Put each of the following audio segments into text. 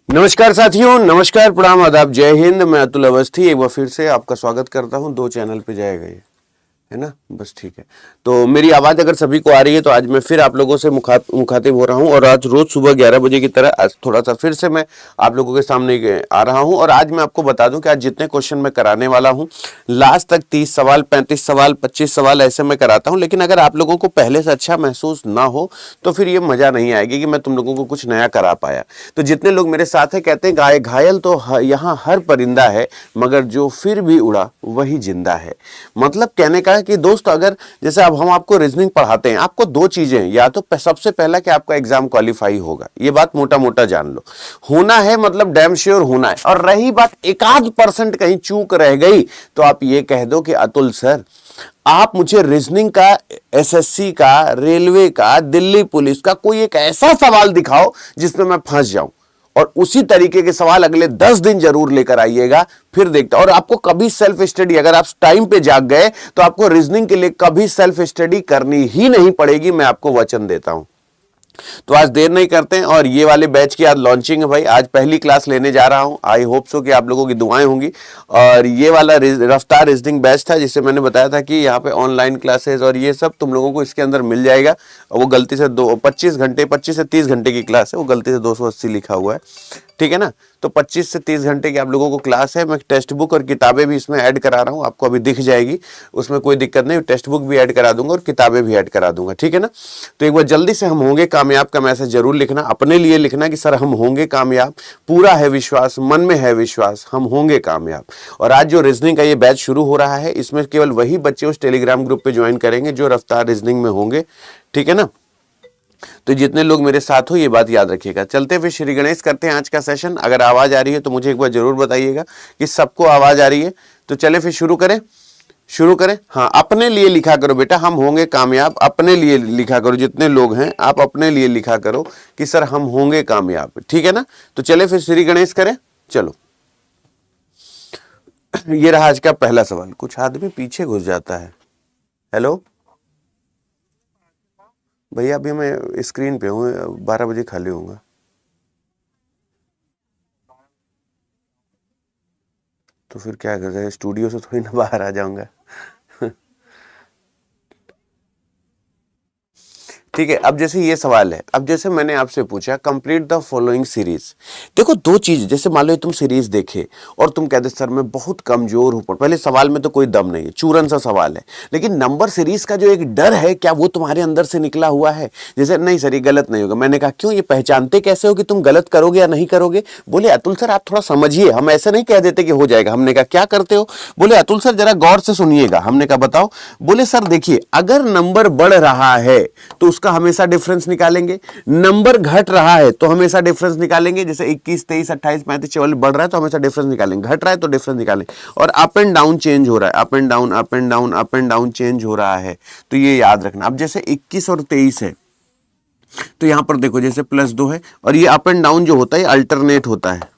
नमस्कार साथियों, नमस्कार, प्रणाम, आदाब, जय हिंद। मैं अतुल अवस्थी एक बार फिर से आपका स्वागत करता हूं। 2 चैनल पे जाएगा ये, है ना? बस ठीक है। तो मेरी आवाज़ अगर सभी को आ रही है तो आज मैं फिर आप लोगों से मुखातिब हो रहा हूं और आज रोज़ सुबह 11 बजे की तरह आज थोड़ा सा फिर से मैं आप लोगों के सामने आ रहा हूं। और आज मैं आपको बता दूं कि आज जितने क्वेश्चन मैं कराने वाला हूं, लास्ट तक 30 सवाल, 35 सवाल, 25 सवाल ऐसे मैं कराता हूं। लेकिन अगर आप लोगों को पहले से अच्छा महसूस ना हो तो फिर ये मज़ा नहीं आएगी कि मैं तुम लोगों को कुछ नया करा पाया। तो जितने लोग मेरे साथ हैं कहते हैं घायल तो यहाँ हर परिंदा है, मगर जो फिर भी उड़ा वही जिंदा है। मतलब कहने का है कि दोस्त, अगर जैसे अब हम आपको रीजनिंग पढ़ाते हैं, आपको 2 चीजें हैं, या तो सबसे पहला कि आपका एग्जाम क्वालिफाई होगा, ये बात मोटा मोटा जान लो, होना है, मतलब डैम श्योर होना है। और रही बात 1% कहीं चूक रह गई तो आप ये कह दो कि अतुल सर, आप मुझे रीजनिंग का, एसएससी का, रेलवे का, दिल्ली पुलिस का कोई एक ऐसा सवाल दिखाओ जिसमें मैं फंस जाऊं, और उसी तरीके के सवाल अगले 10 दिन जरूर लेकर आइएगा, फिर देखते। और आपको कभी सेल्फ स्टडी, अगर आप टाइम पे जाग गए तो आपको रीजनिंग के लिए कभी सेल्फ स्टडी करनी ही नहीं पड़ेगी, मैं आपको वचन देता हूं। तो आज देर नहीं करते हैं, और ये वाले बैच की आज लॉन्चिंग है भाई। आज पहली क्लास लेने जा रहा हूं। आई होप सो कि आप लोगों की दुआएं होंगी। और ये वाला रफ्तार रीजनिंग बैच था, जिसे मैंने बताया था कि यहाँ पे ऑनलाइन क्लासेस और ये सब तुम लोगों को इसके अंदर मिल जाएगा। वो गलती से 25 घंटे, 25 से 30 घंटे की क्लास है, वो गलती से 280 लिखा हुआ है, ठीक है ना? तो 25 से 30 घंटे की आप लोगों को क्लास है। मैं टेक्स्ट बुक और किताबें भी इसमें ऐड करा रहा हूँ, आपको अभी दिख जाएगी, उसमें कोई दिक्कत नहीं। टेक्स्ट बुक भी ऐड करा दूंगा और किताबें भी ऐड करा दूंगा, ठीक है ना? तो एक बार जल्दी से हम होंगे कामयाब का मैसेज जरूर लिखना, अपने लिए लिखना कि सर हम होंगे कामयाब, पूरा है विश्वास, मन में है विश्वास, हम होंगे कामयाब। और आज जो रीजनिंग का ये बैच शुरू हो रहा है, इसमें केवल वही बच्चे उस टेलीग्राम ग्रुप पे ज्वाइन करेंगे जो रफ्तार रीजनिंग में होंगे, ठीक है ना? तो जितने लोग मेरे साथ हो ये बात याद रखिएगा। चलते फिर श्री गणेश करते हैं आज का सेशन। अगर आवाज आ रही है तो मुझे एक बार जरूर बताइएगा कि सबको आवाज आ रही है। तो चले फिर शुरू करें। हाँ, अपने लिए लिखा करो बेटा, हम होंगे कामयाब। अपने लिए लिखा करो, जितने लोग हैं आप अपने लिए लिखा करो कि सर हम होंगे कामयाब, ठीक है ना? तो चले फिर श्री गणेश करें। चलो, ये रहा आज का पहला सवाल। कुछ आदमी पीछे घुस जाता है। हेलो भैया, अभी मैं स्क्रीन पे हूँ, 12 बजे खाली होऊंगा। तो फिर क्या कर रहे हैं, स्टूडियो से थोड़ी ना बाहर आ जाऊंगा। ठीक है, अब जैसे ये सवाल है, अब जैसे मैंने आपसे पूछा कंप्लीट द फॉलोइंग सीरीज। देखो 2 चीज, जैसे मान लो तुम सीरीज देखे और तुम कहते सर मैं बहुत कमजोर हूं, पहले सवाल में तो कोई दम नहीं है, चूरन सा सवाल है। लेकिन नंबर सीरीज का जो एक डर है, क्या वो तुम्हारे अंदर से निकला हुआ है? जैसे नहीं सर ये गलत नहीं होगा। मैंने कहा क्यों, ये पहचानते कैसे हो कि तुम गलत करोगे या नहीं करोगे? बोले अतुल सर आप थोड़ा समझिए, हम ऐसे नहीं कह देते कि हो जाएगा। हमने कहा क्या करते हो? बोले अतुल सर जरा गौर से सुनिएगा। हमने कहा बताओ। बोले सर देखिए, अगर नंबर बढ़ रहा है तो का हमेशा डिफरेंस निकालेंगे, नंबर घट रहा है तो हमेशा डिफरेंस निकालेंगे। जैसे 21, 23, 28, 35, 44 बढ़ रहा है तो हमेशा डिफरेंस निकालेंगे, घट रहा है तो डिफरेंस निकालेंगे। और अप एंड डाउन चेंज हो रहा है, up and down, up and down, up and down change हो रहा है, तो ये याद रखना। अब जैसे 21 और 23 है तो यहां पर देखो जैसे +2 है, और ये अप एंड डाउन जो होता है अल्टरनेट होता है,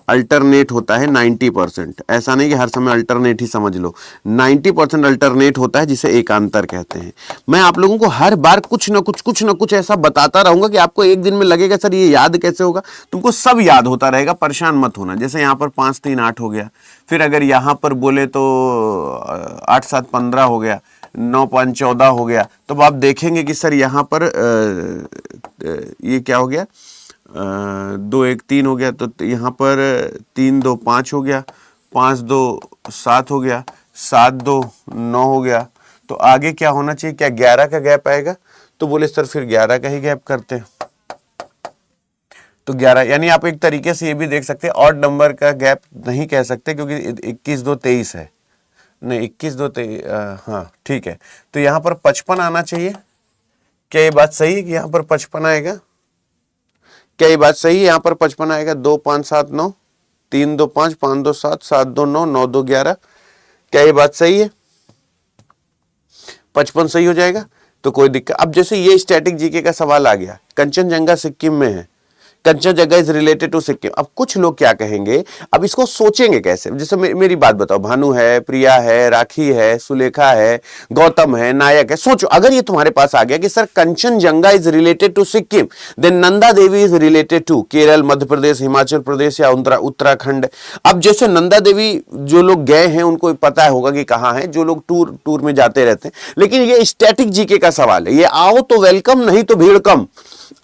अल्टरनेट होता है 90%। ऐसा नहीं कि हर समय अल्टरनेट ही समझ लो, 90% अल्टरनेट होता है, जिसे एकांतर कहते हैं। मैं आप लोगों को हर बार कुछ ना कुछ ऐसा बताता रहूंगा कि आपको एक दिन में लगेगा सर ये याद कैसे होगा। तुमको सब याद होता रहेगा, परेशान मत होना। जैसे यहाँ पर 5, 3, 8 हो गया, फिर अगर यहाँ पर बोले तो 8, 7, 15 हो गया, 9, 5, 14 हो गया। तो आप देखेंगे कि सर यहाँ पर ये क्या हो गया, 2, 1, 3 हो गया, तो यहाँ पर 3, 2, 5 हो गया, 5, 2, 7 हो गया, 7, 2, 9 हो गया। तो आगे क्या होना चाहिए, क्या 11 का गैप आएगा? तो बोले सर फिर 11 का ही गैप करते हैं। तो 11, यानी आप एक तरीके से ये भी देख सकते हैं, ऑड नंबर का गैप नहीं कह सकते क्योंकि 21, 2, 23 है, नहीं 21, 2, 23, हाँ ठीक है। तो यहाँ पर 55 आना चाहिए। क्या ये बात सही है कि यहाँ पर 55 आएगा? क्या ये बात सही है? यहाँ पर 55 आएगा। 2, 5, 7, 9, 3, 2, 5, 5, 2, 7, 7, 2, 9, 9, 2, 11। क्या ये बात सही है? 55 सही हो जाएगा, तो कोई दिक्कत। अब जैसे ये स्टैटिक जीके का सवाल आ गया, कंचनजंगा सिक्किम में है, Kanchenjunga is related to Sikkim. अब कुछ लोग क्या कहेंगे, अब इसको सोचेंगे कैसे, जैसे मेरी बात बताओ, भानु है, प्रिया है, राखी है, सुलेखा है, गौतम है, नायक है, सोचो अगर ये तुम्हारे पास आ गया कि sir Kanchenjunga is related to Sikkim, then Nanda Devi is related to Kerala, Madhya Pradesh, Himachal Pradesh या उत्तराखंड। अब जैसे नंदा देवी जो लोग गए हैं उनको पता होगा कि कहां है, जो लोग टूर में जाते रहते हैं, लेकिन ये स्टैटिक जीके का सवाल है, ये आओ तो वेलकम, नहीं तो भीड़ कम।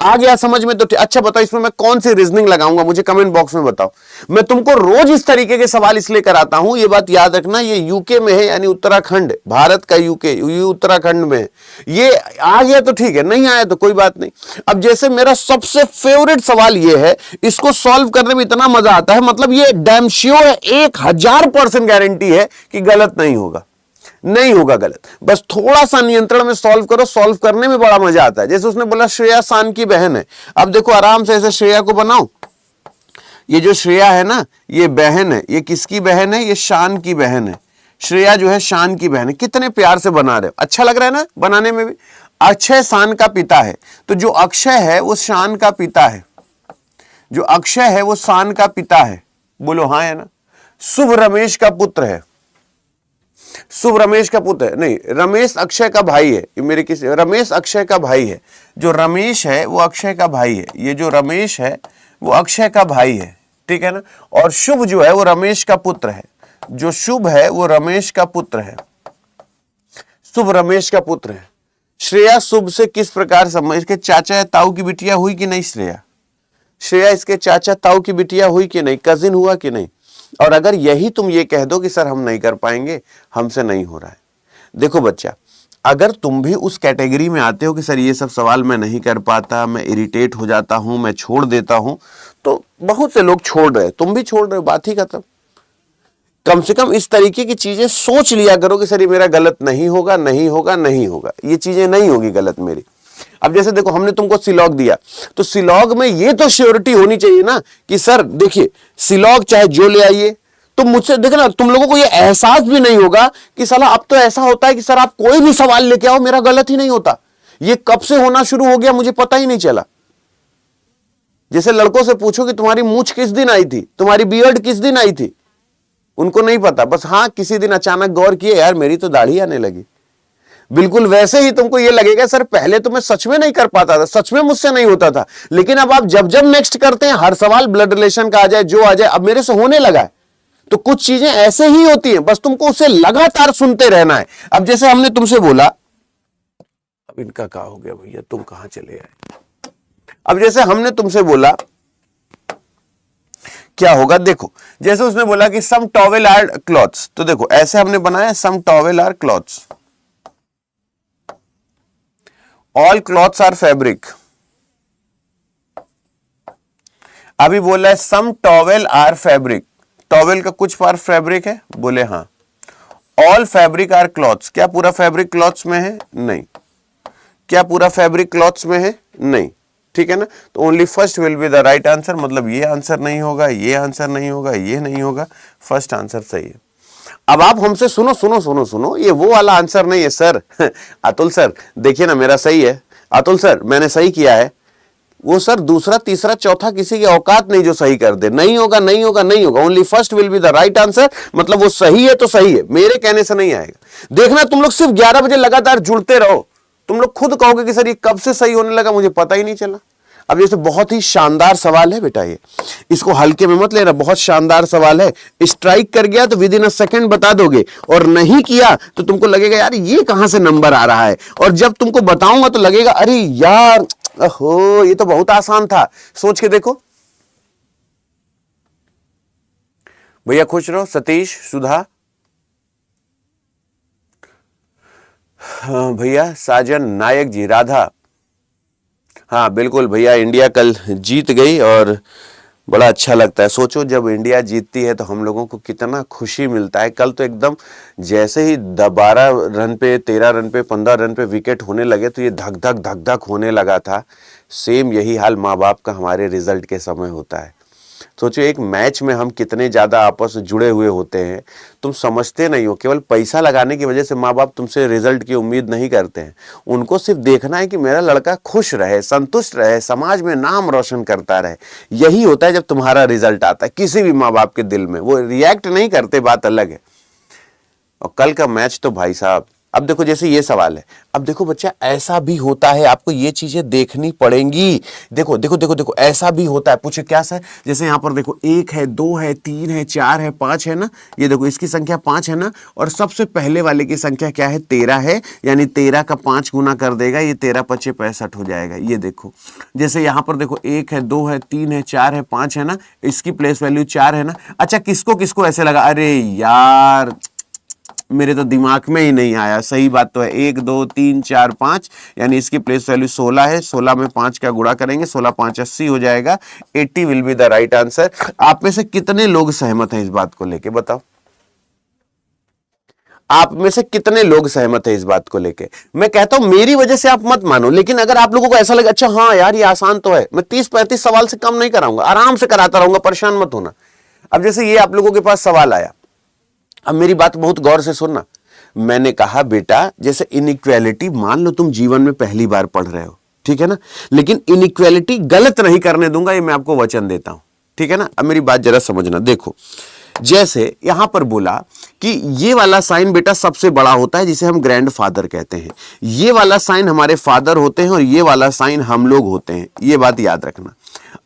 आ गया समझ में तो अच्छा, बताओ इसमें मैं कौन सी रीजनिंग लगाऊंगा, मुझे कमेंट बॉक्स में बताओ। मैं तुमको रोज इस तरीके के सवाल इसलिए कराता हूं, ये बात याद रखना, ये यूके में है, यानी उत्तराखंड, भारत का यूके, उत्तराखंड में है। ये आ गया तो ठीक है, नहीं आया तो कोई बात नहीं। अब जैसे मेरा सबसे फेवरेट सवाल ये है, इसको सॉल्व करने में इतना मजा आता है, मतलब ये डैम श्योर है, 1000% गारंटी है कि गलत नहीं होगा, नहीं होगा गलत, बस थोड़ा सा नियंत्रण में सॉल्व करो, सॉल्व करने में बड़ा मजा आता है। जैसे उसने बोला श्रेया शान की बहन है, अब देखो आराम से ऐसे श्रेया को बनाओ, ये जो श्रेया है ना, ये बहन है, ये किसकी बहन है, ये शान की बहन है, श्रेया जो है शान की बहन है। कितने प्यार से बना रहे हो, अच्छा लग रहा है ना बनाने में भी। अक्षय शान का पिता है, तो जो अक्षय है वो शान का पिता है, जो अक्षय है वो शान का पिता है, बोलो हाँ है ना। शुभ रमेश का पुत्र है, शुभ रमेश का पुत्र है, नहीं रमेश अक्षय का भाई है, मेरे किसी रमेश अक्षय का भाई है, जो रमेश है वो अक्षय का भाई है, ये जो रमेश है वो अक्षय का भाई है, ठीक है ना। और शुभ जो है वो रमेश का पुत्र है, जो शुभ है वो रमेश का पुत्र है, शुभ रमेश का पुत्र है। श्रेया शुभ से किस प्रकार संबंध, इसके चाचा या ताऊ की बिटिया हुई कि नहीं श्रेया, श्रेया इसके चाचा ताऊ की बिटिया हुई कि नहीं, कजिन हुआ कि नहीं। और अगर यही तुम ये कह दो कि सर हम नहीं कर पाएंगे, हमसे नहीं हो रहा है, देखो बच्चा, अगर तुम भी उस कैटेगरी में आते हो कि सर ये सब सवाल मैं नहीं कर पाता, मैं इरिटेट हो जाता हूं, मैं छोड़ देता हूं, तो बहुत से लोग छोड़ रहे, तुम भी छोड़ रहे हो, बात ही खत्म। कम से कम इस तरीके की चीजें सोच लिया करो कि सर ये मेरा गलत नहीं होगा, नहीं होगा, नहीं होगा, ये चीजें नहीं होगी गलत मेरी। अब जैसे देखो हमने तुमको सिलॉग दिया, तो सिलॉग में ये तो श्योरिटी होनी चाहिए ना कि सर देखिए सिलॉग चाहे जो ले आइए, तो मुझसे देखना, तुम लोगों को ये एहसास भी नहीं होगा कि साला अब तो ऐसा होता है कि सर आप कोई भी सवाल लेके आओ मेरा गलत ही नहीं होता। ये कब से होना शुरू हो गया मुझे पता ही नहीं चला। जैसे लड़कों से पूछो कि तुम्हारी मूंछ किस दिन आई थी, तुम्हारी बियर्ड किस दिन आई थी, उनको नहीं पता, बस हाँ किसी दिन अचानक गौर किए यार मेरी तो दाढ़ी आने लगी। बिल्कुल वैसे ही तुमको ये लगेगा सर पहले तो मैं सच में नहीं कर पाता था, सच में मुझसे नहीं होता था, लेकिन अब आप जब जब नेक्स्ट करते हैं, हर सवाल ब्लड रिलेशन का आ जाए, जो आ जाए, अब मेरे से होने लगा है। तो कुछ चीजें ऐसे ही होती हैं, बस तुमको उसे लगातार सुनते रहना है। अब जैसे हमने तुमसे बोला, अब इनका क्या हो गया भैया, तुम कहां चले आए। अब जैसे हमने तुमसे बोला क्या होगा, देखो जैसे उसने बोला कि सम टॉवेल आर क्लॉथ्स, तो देखो ऐसे हमने बनाया some towel are clothes, all clothes are fabric. अभी बोला है some towel are fabric, towel का कुछ पार्ट फैब्रिक है, बोले हाँ। ऑल फैब्रिक आर क्लॉथ्स, क्या पूरा फैब्रिक क्लॉथ्स में है, नहीं। क्या पूरा फैब्रिक क्लॉथ्स में है, नहीं, ठीक है ना। तो only first will be the right answer, मतलब ये आंसर नहीं होगा, ये आंसर नहीं होगा, ये नहीं होगा, फर्स्ट आंसर सही है। अब आप हमसे सुनो सुनो सुनो सुनो, ये वो वाला आंसर नहीं है सर। अतुल सर देखिए ना मेरा सही है, अतुल सर मैंने सही किया है, वो सर दूसरा तीसरा चौथा किसी की औकात नहीं जो सही कर दे, नहीं होगा नहीं होगा नहीं होगा, only first will be the right answer, मतलब वो सही है तो सही है, मेरे कहने से नहीं आएगा। देखना तुम लोग सिर्फ 11 बजे लगातार जुड़ते रहो, तुम लोग खुद कहोगे कि सर ये कब से सही होने लगा मुझे पता ही नहीं चला। अब जैसे बहुत ही शानदार सवाल है बेटा, ये इसको हल्के में मत लेना, बहुत शानदार सवाल है। स्ट्राइक कर गया तो विद इन अ सेकंड बता दोगे, और नहीं किया तो तुमको लगेगा यार ये कहां से नंबर आ रहा है, और जब तुमको बताऊंगा तो लगेगा अरे यार ओहो ये तो बहुत आसान था। सोच के देखो भैया, खुश रहो। सतीश, सुधा, भैया साजन, नायक जी, राधा, हाँ बिल्कुल भैया, इंडिया कल जीत गई और बड़ा अच्छा लगता है। सोचो जब इंडिया जीतती है तो हम लोगों को कितना खुशी मिलता है। कल तो एकदम जैसे ही 12 रन पे, 13 रन पे, 15 रन पे विकेट होने लगे तो ये धक धक धक धक होने लगा था। सेम यही हाल माँ बाप का हमारे रिजल्ट के समय होता है। सोचो एक मैच में हम कितने ज्यादा आपस में जुड़े हुए होते हैं, तुम समझते नहीं हो। केवल पैसा लगाने की वजह से माँ बाप तुमसे रिजल्ट की उम्मीद नहीं करते हैं। उनको सिर्फ देखना है कि मेरा लड़का खुश रहे, संतुष्ट रहे, समाज में नाम रोशन करता रहे। यही होता है जब तुम्हारा रिजल्ट आता है किसी भी माँ बाप के दिल में। वो रिएक्ट नहीं करते, बात अलग है। और कल का मैच तो भाई साहब, अब देखो जैसे ये सवाल है, अब देखो बच्चा ऐसा भी होता है, आपको ये चीजें देखनी पड़ेंगी। देखो देखो देखो देखो, ऐसा भी होता है। पूछे क्या सर? जैसे यहां पर देखो 1 है, 2 है, 3 है, 4 है, 5 है ना। ये देखो इसकी संख्या 5 है ना, और सबसे पहले वाले की संख्या क्या है? 13 है। यानी 13 का 5 गुना कर देगा, ये 13 पचे 65 हो जाएगा। ये देखो जैसे यहां पर देखो 1 है, 2 है, 3 है, 4 है, 5 है ना, इसकी प्लेस वैल्यू 4 है ना। अच्छा किसको किसको ऐसे लगा, अरे यार मेरे तो दिमाग में ही नहीं आया। सही बात तो है, 1 2 3 4 5, यानी इसकी प्लेस वैल्यू 16 है। 16 में 5 का गुणा करेंगे, 16 5 80 हो जाएगा। 80 will be the right answer. आप में से कितने लोग सहमत हैं इस बात को लेके, बताओ? आप में से कितने लोग सहमत है इस बात को लेके? मैं कहता हूं मेरी वजह से आप मत मानो, लेकिन अगर आप लोगों को ऐसा लगे अच्छा हाँ यार ये आसान तो है, मैं 30-35 सवाल से कम नहीं कराऊंगा, आराम से कराता रहूंगा, परेशान मत होना। अब जैसे ये आप लोगों के पास सवाल आया, अब मेरी बात बहुत गौर से सुनना। मैंने कहा बेटा जैसे इनइक्वालिटी, मान लो तुम जीवन में पहली बार पढ़ रहे हो, ठीक है ना, लेकिन इनइक्वालिटी गलत नहीं करने दूंगा, ये मैं आपको वचन देता हूं, ठीक है ना। अब मेरी बात जरा समझना। देखो जैसे यहां पर बोला कि ये वाला साइन बेटा सबसे बड़ा होता है, जिसे हम ग्रैंडफादर कहते हैं। ये वाला साइन हमारे फादर होते हैं और ये वाला साइन हम लोग होते हैं। ये बात याद रखना।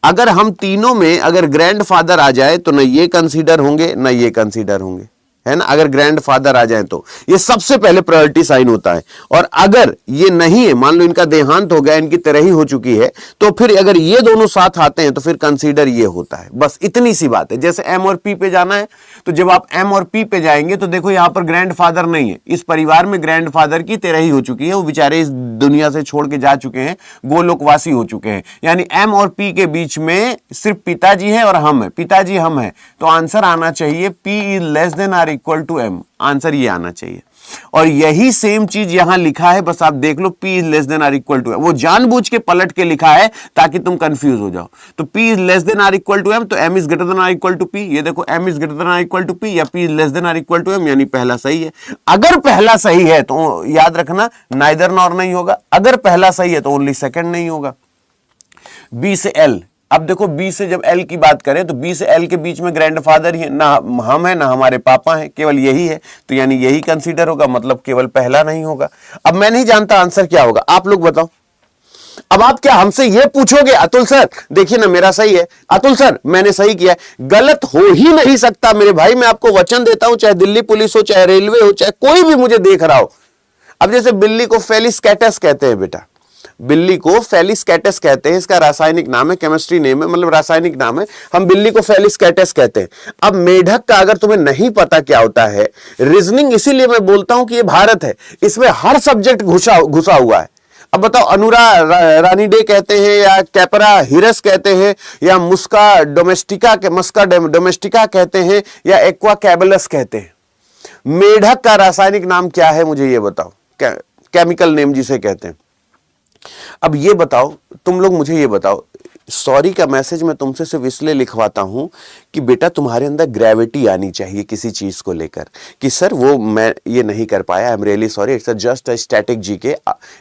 अगर हम तीनों में अगर ग्रैंडफादर आ जाए तो न ये कंसीडर होंगे न ये कंसीडर होंगे, है ना। अगर ग्रैंडफादर आ जाए तो ये सबसे पहले प्रायोरिटी साइन होता है। और अगर ये नहीं है, मान लो इनका देहांत हो गया, इनकी तरह ही हो चुकी है, तो फिर अगर ये दोनों साथ आते हैं तो फिर कंसीडर ये होता है। बस इतनी सी बात है। जैसे एम और पी पे जाना है, तो जब आप एम और पी पे जाएंगे तो देखो यहां पर ग्रैंडफादर नहीं है। इस परिवार में ग्रैंडफादर की तरह ही हो चुकी है, वो बेचारे इस दुनिया से छोड़ के जा चुके हैं, गोलोकवासी हो चुके हैं। यानी एम और पी के बीच में सिर्फ पिताजी है और हम है, पिताजी हम है, तो आंसर आना चाहिए P is less than or equal to M. Answer ये आना चाहिए। और यही सेम चीज यहां लिखा है, बस आप देख लो, P is less than or equal to M. वो जानबूझ के पलट के लिखा है ताकि तुम कंफ्यूज हो जाओ। तो P is less than or equal to M, तो M is greater than or equal to P। ये देखो M is greater than or equal to P या P is less than or equal to M, यानी पहला सही है। अगर पहला सही है तो याद रखना नाइदर नॉर नहीं होगा, अगर पहला सही है तो ओनली सेकंड नहीं होगा। B से L, अब देखो बी से जब एल की बात करें तो बी से एल के बीच में ग्रैंडफादर ही है, ना हम है ना हमारे पापा हैं, केवल यही है, तो यानी यही कंसीडर होगा, मतलब केवल पहला नहीं होगा। अब मैं नहीं जानता आंसर क्या होगा, आप लोग बताओ। अब आप क्या हमसे ये पूछोगे अतुल सर देखिए ना मेरा सही है, अतुल सर मैंने सही किया है? गलत हो ही नहीं सकता मेरे भाई, मैं आपको वचन देता हूं, चाहे दिल्ली पुलिस हो, चाहे रेलवे हो, चाहे कोई भी मुझे देख रहा हो। अब जैसे बिल्ली को फेलिस कैटस कहते हैं बेटा, बिल्ली को फेलिस कैटस कहते हैं, इसका रासायनिक नाम है, केमिस्ट्री नेम है, मतलब रासायनिक नाम है, हम बिल्ली को फेलिस कैटस कहते हैं। अब मेढक का अगर तुम्हें नहीं पता क्या होता है, रीजनिंग इसीलिए मैं बोलता हूं कि ये भारत है, इसमें हर सब्जेक्ट घुसा हुआ है। अब बताओ अनुरा रानीडे कहते हैं या कैपरा हिरस कहते हैं या मुस्का डोमेस्टिका कहते हैं या एक्वा कैबलस कहते हैं। मेढक का रासायनिक नाम क्या है मुझे ये बताओ, केमिकल नेम जिसे कहते हैं। अब ये बताओ तुम लोग, मुझे ये बताओ, सॉरी का मैसेज मैं तुमसे सिर्फ इसलिए लिखवाता हूं कि बेटा तुम्हारे अंदर ग्रेविटी आनी चाहिए किसी चीज को लेकर, कि सर वो मैं ये नहीं कर पाया, I am really sorry, it's just a static GK.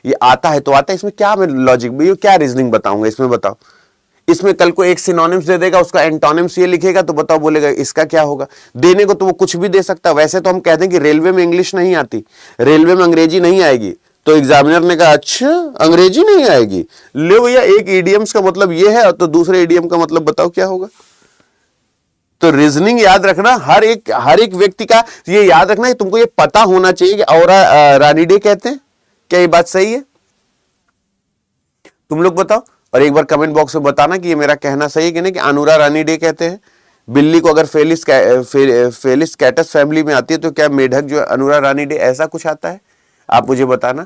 ये आता है तो आता है, इसमें क्या मैं लॉजिक क्या रीजनिंग बताऊंगा इसमें, बताओ। इसमें कल को एक सिनोनिम्स दे देगा, उसका एंटोनिम्स ये लिखेगा, तो बताओ बोलेगा इसका क्या होगा। देने को तो वो कुछ भी दे सकता। वैसे तो हम कह दें कि रेलवे में इंग्लिश नहीं आती, रेलवे में अंग्रेजी नहीं आएगी, तो एग्जामिनर ने कहा अच्छा अंग्रेजी नहीं आएगी, ले भैया एक इडियम्स का मतलब ये है तो दूसरे इडियम का मतलब बताओ क्या होगा। तो रीजनिंग याद रखना, हर एक व्यक्ति का ये याद रखना है, तुमको ये पता होना चाहिए कि औरा रानीडे कहते हैं। क्या ये बात सही है? तुम लोग बताओ और एक बार कमेंट बॉक्स में बताना कि ये मेरा कहना सही है कि नहीं, कि अनुरा रानीडे कहते हैं। बिल्ली को अगर फेलिस कैटस फैमिली में आती है तो क्या मेढक जो अनुरा रानीडे, ऐसा कुछ आता है? आप मुझे बताना।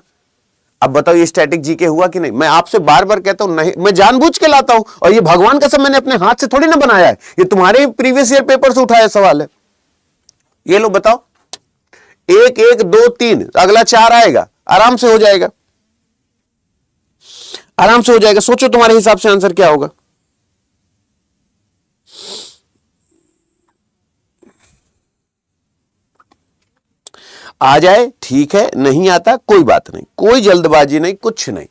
अब बताओ ये स्टैटिक जीके हुआ कि नहीं? मैं आपसे बार बार कहता हूं नहीं, मैं जानबूझ के लाता हूं, और ये भगवान का सब मैंने अपने हाथ से थोड़ी ना बनाया है, ये तुम्हारे प्रीवियस ईयर पेपर से उठाया सवाल है। ये लो बताओ, 1 1 2 3, अगला 4 आएगा, आराम से हो जाएगा, आराम से हो जाएगा। सोचो तुम्हारे हिसाब से आंसर क्या होगा। आ जाए ठीक है, नहीं आता कोई बात नहीं, कोई जल्दबाजी नहीं, कुछ नहीं।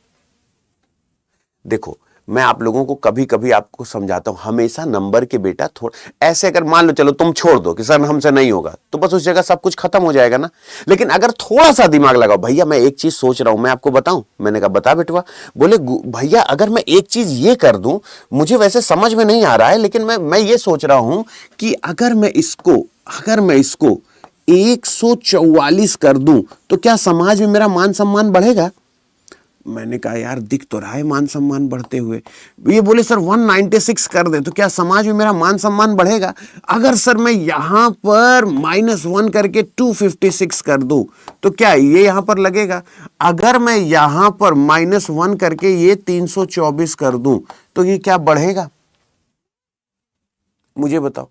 देखो मैं आप लोगों को कभी कभी आपको समझाता हूं, हमेशा नंबर के बेटा थोड़ा ऐसे, अगर मान लो चलो तुम छोड़ दो कि सर हमसे नहीं होगा, तो बस उस जगह सब कुछ खत्म हो जाएगा ना। लेकिन अगर थोड़ा सा दिमाग लगाओ, भैया मैं एक चीज सोच रहा हूं, मैं आपको बताऊं, मैंने कहा बता बेटवा, बोले भैया अगर मैं एक चीज ये कर दूं, मुझे वैसे समझ में नहीं आ रहा है, लेकिन मैं ये सोच रहा हूं कि अगर मैं इसको 144 कर दूं तो क्या समाज में मेरा मान सम्मान बढ़ेगा? मैंने कहा यार दिख तो रहा है मान सम्मान बढ़ते हुए। ये बोले सर 196 कर दे तो क्या समाज में मेरा मान सम्मान बढ़ेगा? अगर सर मैं यहां पर -1 करके 256 कर दूं तो क्या ये यहां पर लगेगा? अगर मैं यहां पर -1 करके ये 324 कर दूं तो ये क्या बढ़ेगा? मुझे बताओ।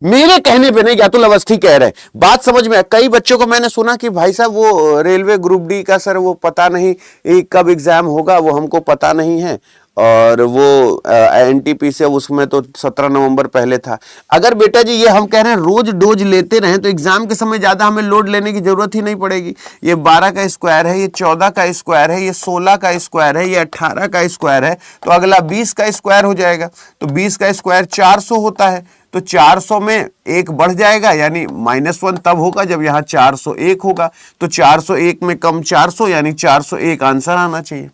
मेरे कहने पे नहीं, अतुल अवस्थी कह रहे, बात समझ में। कई बच्चों को मैंने सुना कि भाई साहब वो रेलवे ग्रुप डी का सर वो पता नहीं कब एग्जाम होगा, वो हमको पता नहीं है, और वो एनटीपी से उसमें तो 17 नवंबर पहले था। अगर बेटा जी ये हम कह रहे हैं रोज डोज लेते रहें तो एग्जाम के समय ज्यादा हमें लोड लेने की जरूरत ही नहीं पड़ेगी। ये 12 का स्क्वायर है, ये 14 का स्क्वायर है, ये 16 का स्क्वायर है, ये 18 का स्क्वायर है, तो अगला 20 का स्क्वायर हो जाएगा। तो 20 का स्क्वायर 400 होता है, तो 400 में एक बढ़ जाएगा, यानी -1 तब होगा जब यहां 401 होगा। तो 401 में कम 400 यानी 401 आंसर आना चाहिए।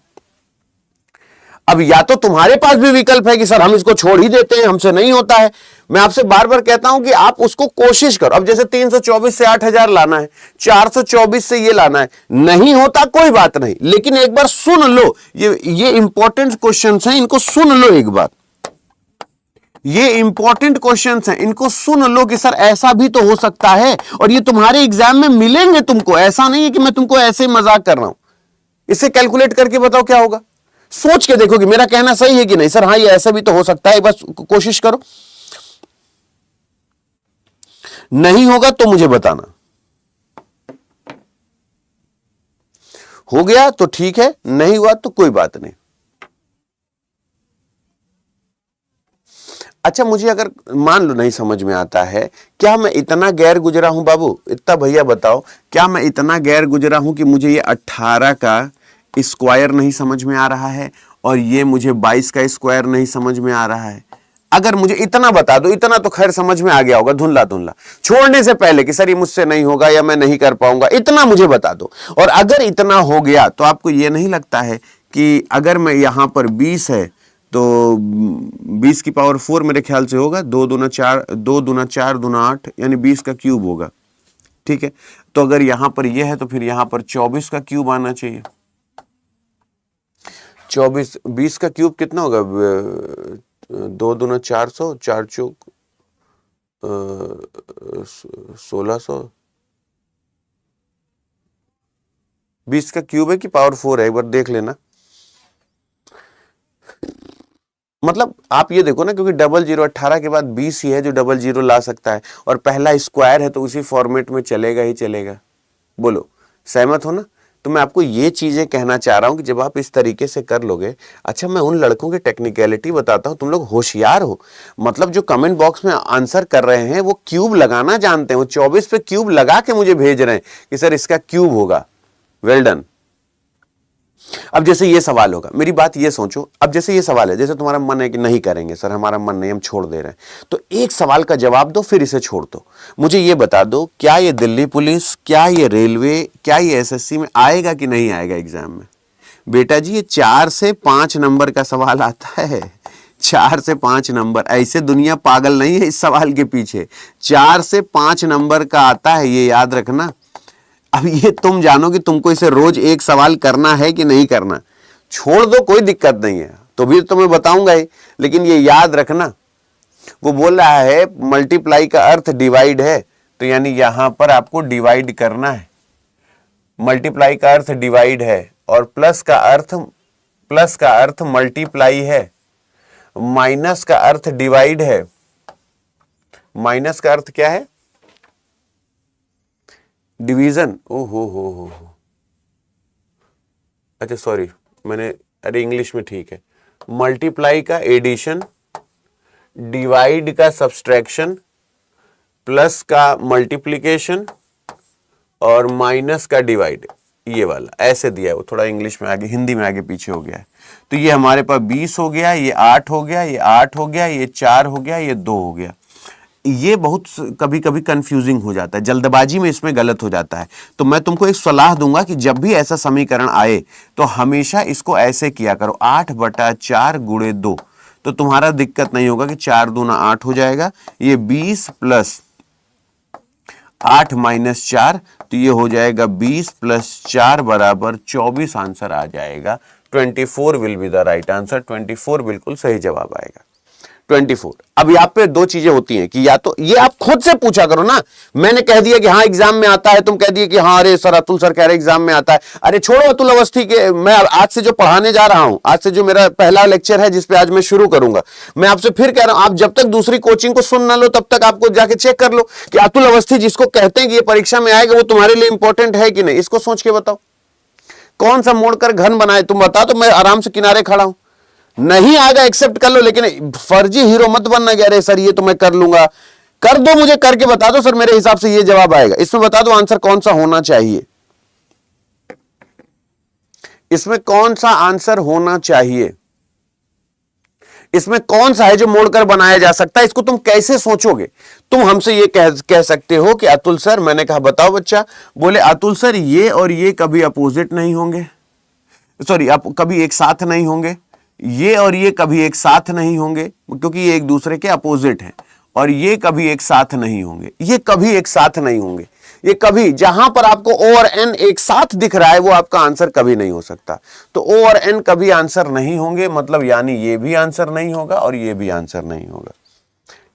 अब या तो तुम्हारे पास भी विकल्प है कि सर हम इसको छोड़ ही देते हैं, हमसे नहीं होता है। मैं आपसे बार बार कहता हूं कि आप उसको कोशिश करो। अब जैसे 324 से 8000 लाना है, 424 से ये लाना है, नहीं होता कोई बात नहीं, लेकिन एक बार सुन लो, ये इंपॉर्टेंट क्वेश्चंस हैं, इनको सुन लो एक बार। ये इंपॉर्टेंट क्वेश्चंस हैं, इनको सुन लो कि सर ऐसा भी तो हो सकता है, और ये तुम्हारे एग्जाम में मिलेंगे तुमको। ऐसा नहीं है कि मैं तुमको ऐसे मजाक कर रहा हूं। इसे कैलकुलेट करके बताओ क्या होगा, सोच के देखो कि मेरा कहना सही है कि नहीं। सर हाँ ये ऐसा भी तो हो सकता है, बस कोशिश करो। नहीं होगा तो मुझे बताना, हो गया तो ठीक है, नहीं हुआ तो कोई बात नहीं। अच्छा मुझे अगर मान लो नहीं समझ में आता है, क्या मैं इतना गैर गुजरा हूं बाबू? इतना भैया बताओ, क्या मैं इतना गैर गुजरा हूं कि मुझे ये 18 का स्क्वायर नहीं समझ में आ रहा है और ये मुझे 22 का स्क्वायर नहीं समझ में आ रहा है? अगर मुझे इतना बता दो, इतना तो खैर समझ में आ गया होगा धुंधला धुंधला, छोड़ने से पहले कि सर ये मुझसे नहीं होगा या मैं नहीं कर पाऊंगा, इतना मुझे बता दो। और अगर इतना हो गया तो आपको ये नहीं लगता है कि अगर मैं यहां पर 20 है तो 20 की पावर 4 मेरे ख्याल से होगा, 2 दूना 4, 2 दूना 4 दूना 8, यानी 20 का क्यूब होगा। ठीक है, तो अगर यहां पर यह है तो फिर यहां पर 24 का क्यूब आना चाहिए। 24, 20 का क्यूब कितना होगा? 2 दूना 400, 4 चौक 1600। 20 का क्यूब है कि पावर 4 है, एक बार देख लेना। मतलब आप ये देखो ना, क्योंकि 00 18 के बाद 20 ही है जो 00 ला सकता है, और पहला स्क्वायर है तो उसी फॉर्मेट में चलेगा ही चलेगा। बोलो सहमत हो ना? तो मैं आपको ये चीजें कहना चाह रहा हूं कि जब आप इस तरीके से कर लोगे। अच्छा मैं उन लड़कों की टेक्निकलिटी बताता हूं, तुम लोग होशियार हो, मतलब जो कमेंट बॉक्स में आंसर कर रहे हैं वो क्यूब लगाना जानते हैं, वो 24 पे क्यूब लगा के मुझे भेज रहे हैं कि सर इसका क्यूब होगा। Well done. अब जैसे ये सवाल होगा, मेरी बात ये सोचो, अब जैसे ये सवाल है, जैसे तुम्हारा मन है कि नहीं करेंगे सर, हमारा मन नहीं, हम छोड़ दे रहे हैं, तो एक सवाल का जवाब दो फिर इसे छोड़ दो। मुझे ये बता दो, क्या ये दिल्ली पुलिस, क्या ये रेलवे, क्या ये एसएससी में आएगा कि नहीं आएगा एग्जाम में? बेटा जी ये 4 से 5 नंबर का सवाल आता है, 4 से 5 नंबर। ऐसे दुनिया पागल नहीं है इस सवाल के पीछे, 4 से 5 नंबर का आता है, ये याद रखना। अब ये तुम जानो कि तुमको इसे रोज एक सवाल करना है कि नहीं करना, छोड़ दो कोई दिक्कत नहीं है, तो भी तो मैं बताऊंगा ही, लेकिन ये याद रखना। वो बोल रहा है मल्टीप्लाई का अर्थ डिवाइड है, तो यानी यहां पर आपको डिवाइड करना है। मल्टीप्लाई का अर्थ डिवाइड है, और प्लस का अर्थ मल्टीप्लाई है, माइनस का अर्थ डिवाइड है। माइनस का अर्थ क्या है? डिवीजन। ओ हो। अच्छा सॉरी, मैंने, अरे इंग्लिश में ठीक है। मल्टीप्लाई का एडिशन, डिवाइड का सब्सट्रैक्शन, प्लस का मल्टीप्लिकेशन, और माइनस का डिवाइड ये वाला ऐसे दिया है, वो थोड़ा इंग्लिश में आगे हिंदी में आगे पीछे हो गया है। तो ये हमारे पास 20 हो गया, ये 8 हो गया, ये 8 हो गया, ये 4 हो गया, ये 2 हो गया। ये बहुत कभी कभी कंफ्यूजिंग हो जाता है, जल्दबाजी में इसमें गलत हो जाता है। तो मैं तुमको एक सलाह दूंगा कि जब भी ऐसा समीकरण आए तो हमेशा इसको ऐसे किया करो, 8/4 गुणे 2। तो तुम्हारा दिक्कत नहीं होगा कि 4 दूना 8 हो जाएगा, ये 20 प्लस 8 माइनस 4, तो ये हो जाएगा 20 प्लस 4 बराबर 24 आंसर आ जाएगा। 24 will be the right answer. 24 बिल्कुल सही जवाब आएगा। 24। अब यहाँ पे दो चीजें होती हैं कि या तो ये आप खुद से पूछा करो ना, मैंने कह दिया कि हाँ एग्जाम में आता है, तुम कह दिए कि हाँ अरे सर अतुल सर कह रहे एग्जाम में आता है। अरे छोड़ो अतुल अवस्थी के, मैं आज से जो पढ़ाने जा रहा हूं, आज से जो मेरा पहला लेक्चर है जिसपे आज मैं शुरू करूंगा, मैं आपसे फिर कह रहा हूं, आप जब तक दूसरी कोचिंग को सुन ना लो तब तक आपको जाके चेक कर लो कि अतुल अवस्थी जिसको कहते हैं कि ये परीक्षा में आएगा वो तुम्हारे लिए इंपॉर्टेंट है कि नहीं। इसको सोच के बताओ, कौन सा मोड़कर घन बनाए तुम बता दो, मैं आराम से किनारे खड़ा हूं। नहीं आएगा एक्सेप्ट कर लो, लेकिन फर्जी हीरो मत बनना कि अरे सर ये तो मैं कर लूंगा। कर दो, मुझे करके बता दो सर मेरे हिसाब से ये जवाब आएगा। इसमें बता दो आंसर कौन सा होना चाहिए, इसमें कौन सा आंसर होना चाहिए, इसमें कौन सा है जो मोड़कर बनाया जा सकता है। इसको तुम कैसे सोचोगे। तुम हमसे ये कह सकते हो कि अतुल सर, मैंने कहा बताओ बच्चा, बोले अतुल सर ये और ये कभी अपोजिट नहीं होंगे, सॉरी कभी एक साथ नहीं होंगे, ये और ये कभी एक साथ नहीं होंगे क्योंकि ये एक दूसरे के अपोजिट हैं, और ये कभी एक साथ नहीं होंगे, ये कभी एक साथ नहीं होंगे। ये कभी, जहां पर आपको ओ और एन एक साथ दिख रहा है वो आपका आंसर कभी नहीं हो सकता। तो ओ और एन कभी आंसर नहीं होंगे, मतलब यानी ये भी आंसर नहीं होगा और ये भी आंसर नहीं होगा।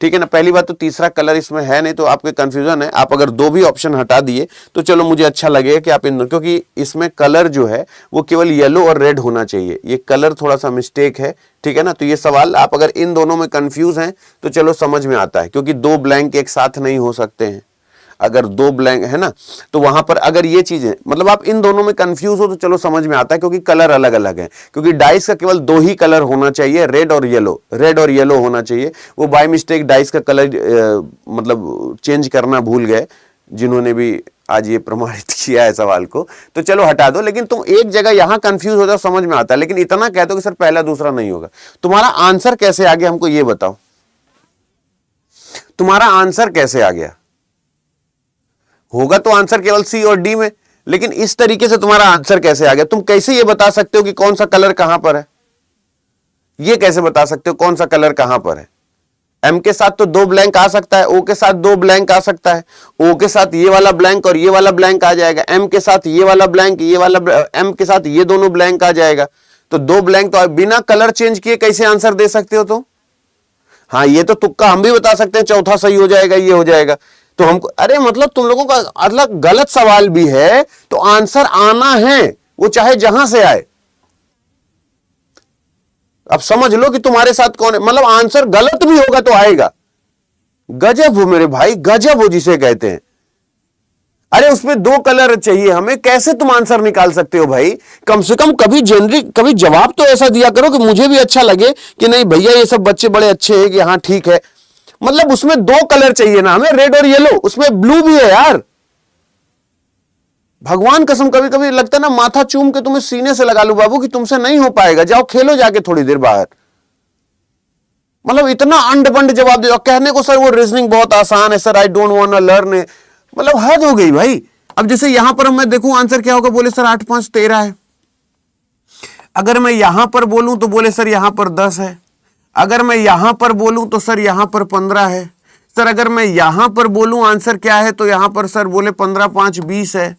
ठीक है ना। पहली बात तो तीसरा कलर इसमें है नहीं, तो आपके कंफ्यूजन है। आप अगर दो भी ऑप्शन हटा दिए तो चलो मुझे अच्छा लगेगा कि आप इन, क्योंकि इसमें कलर जो है वो केवल येलो और रेड होना चाहिए, ये कलर थोड़ा सा मिस्टेक है। ठीक है ना। तो ये सवाल आप अगर इन दोनों में कंफ्यूज हैं तो चलो समझ में आता है, क्योंकि दो ब्लैंक एक साथ नहीं हो सकते हैं। अगर दो ब्लैंक है ना, तो वहां पर अगर ये चीजें, मतलब आप इन दोनों में कंफ्यूज हो तो चलो समझ में आता है, क्योंकि कलर अलग अलग है। क्योंकि डाइस का केवल दो ही कलर होना चाहिए, रेड और येलो, रेड और येलो होना चाहिए। वो बाय मिस्टेक डाइस का कलर मतलब चेंज करना भूल गए जिन्होंने भी आज ये प्रमाणित किया है सवाल को, तो चलो हटा दो। लेकिन तुम एक जगह यहां कंफ्यूज हो जाओ, समझ में आता है। लेकिन इतना कह दो कि सर पहला दूसरा नहीं होगा। तुम्हारा आंसर कैसे आ गया हमको ये बताओ, तुम्हारा आंसर कैसे आ गया। होगा तो आंसर केवल सी और डी में, लेकिन इस तरीके से तुम्हारा आंसर कैसे आ गया। तुम कैसे ये बता सकते हो कि कौन सा कलर कहां पर है, ये कैसे बता सकते हो कौन सा कलर कहां पर है। एम के साथ तो दो ब्लैंक आ सकता है, ओ के साथ दो ब्लैंक आ सकता है, ओ के साथ ये वाला ब्लैंक और ये वाला ब्लैंक आ जाएगा, एम के साथ ये वाला ब्लैंक, ये वाला एम के साथ ये दोनों ब्लैंक आ जाएगा। तो दो ब्लैंक तो बिना कलर चेंज किए कैसे आंसर दे सकते हो तुम। हाँ ये तो तुक्का हम भी बता सकते हैं, चौथा सही हो जाएगा, ये हो जाएगा। तो हमको, अरे मतलब तुम लोगों का अलग गलत सवाल भी है तो आंसर आना है, वो चाहे जहां से आए। अब समझ लो कि तुम्हारे साथ कौन है, मतलब आंसर गलत भी होगा तो आएगा। गजब हो मेरे भाई, गजब हो जिसे कहते हैं। अरे उसमें दो कलर चाहिए हमें, कैसे तुम आंसर निकाल सकते हो भाई। कम से कम कभी जेनरिक, कभी जवाब तो ऐसा दिया करो कि मुझे भी अच्छा लगे कि नहीं भैया ये सब बच्चे बड़े अच्छे हैं, कि हाँ ठीक है। मतलब उसमें दो कलर चाहिए ना हमें, रेड और येलो, उसमें ब्लू भी है यार। भगवान कसम कभी कभी लगता है ना माथा चूम के तुम्हें सीने से लगा लूं बाबू कि तुमसे नहीं हो पाएगा, जाओ खेलो जाके थोड़ी देर बाहर। मतलब इतना अंड बंड जवाब दे, कहने को सर वो रीजनिंग बहुत आसान है sir, I don't want to learn, मतलब हद हो गई भाई। अब जैसे यहां पर मैं देखूं आंसर क्या होगा, बोले सर 8 5 13 है। अगर मैं यहां पर बोलूं तो बोले सर यहां पर 10 है। अगर मैं यहां पर बोलूं तो सर यहां पर 15 है। सर अगर मैं यहां पर बोलूं आंसर क्या है तो यहां पर सर बोले 15 5 20 है।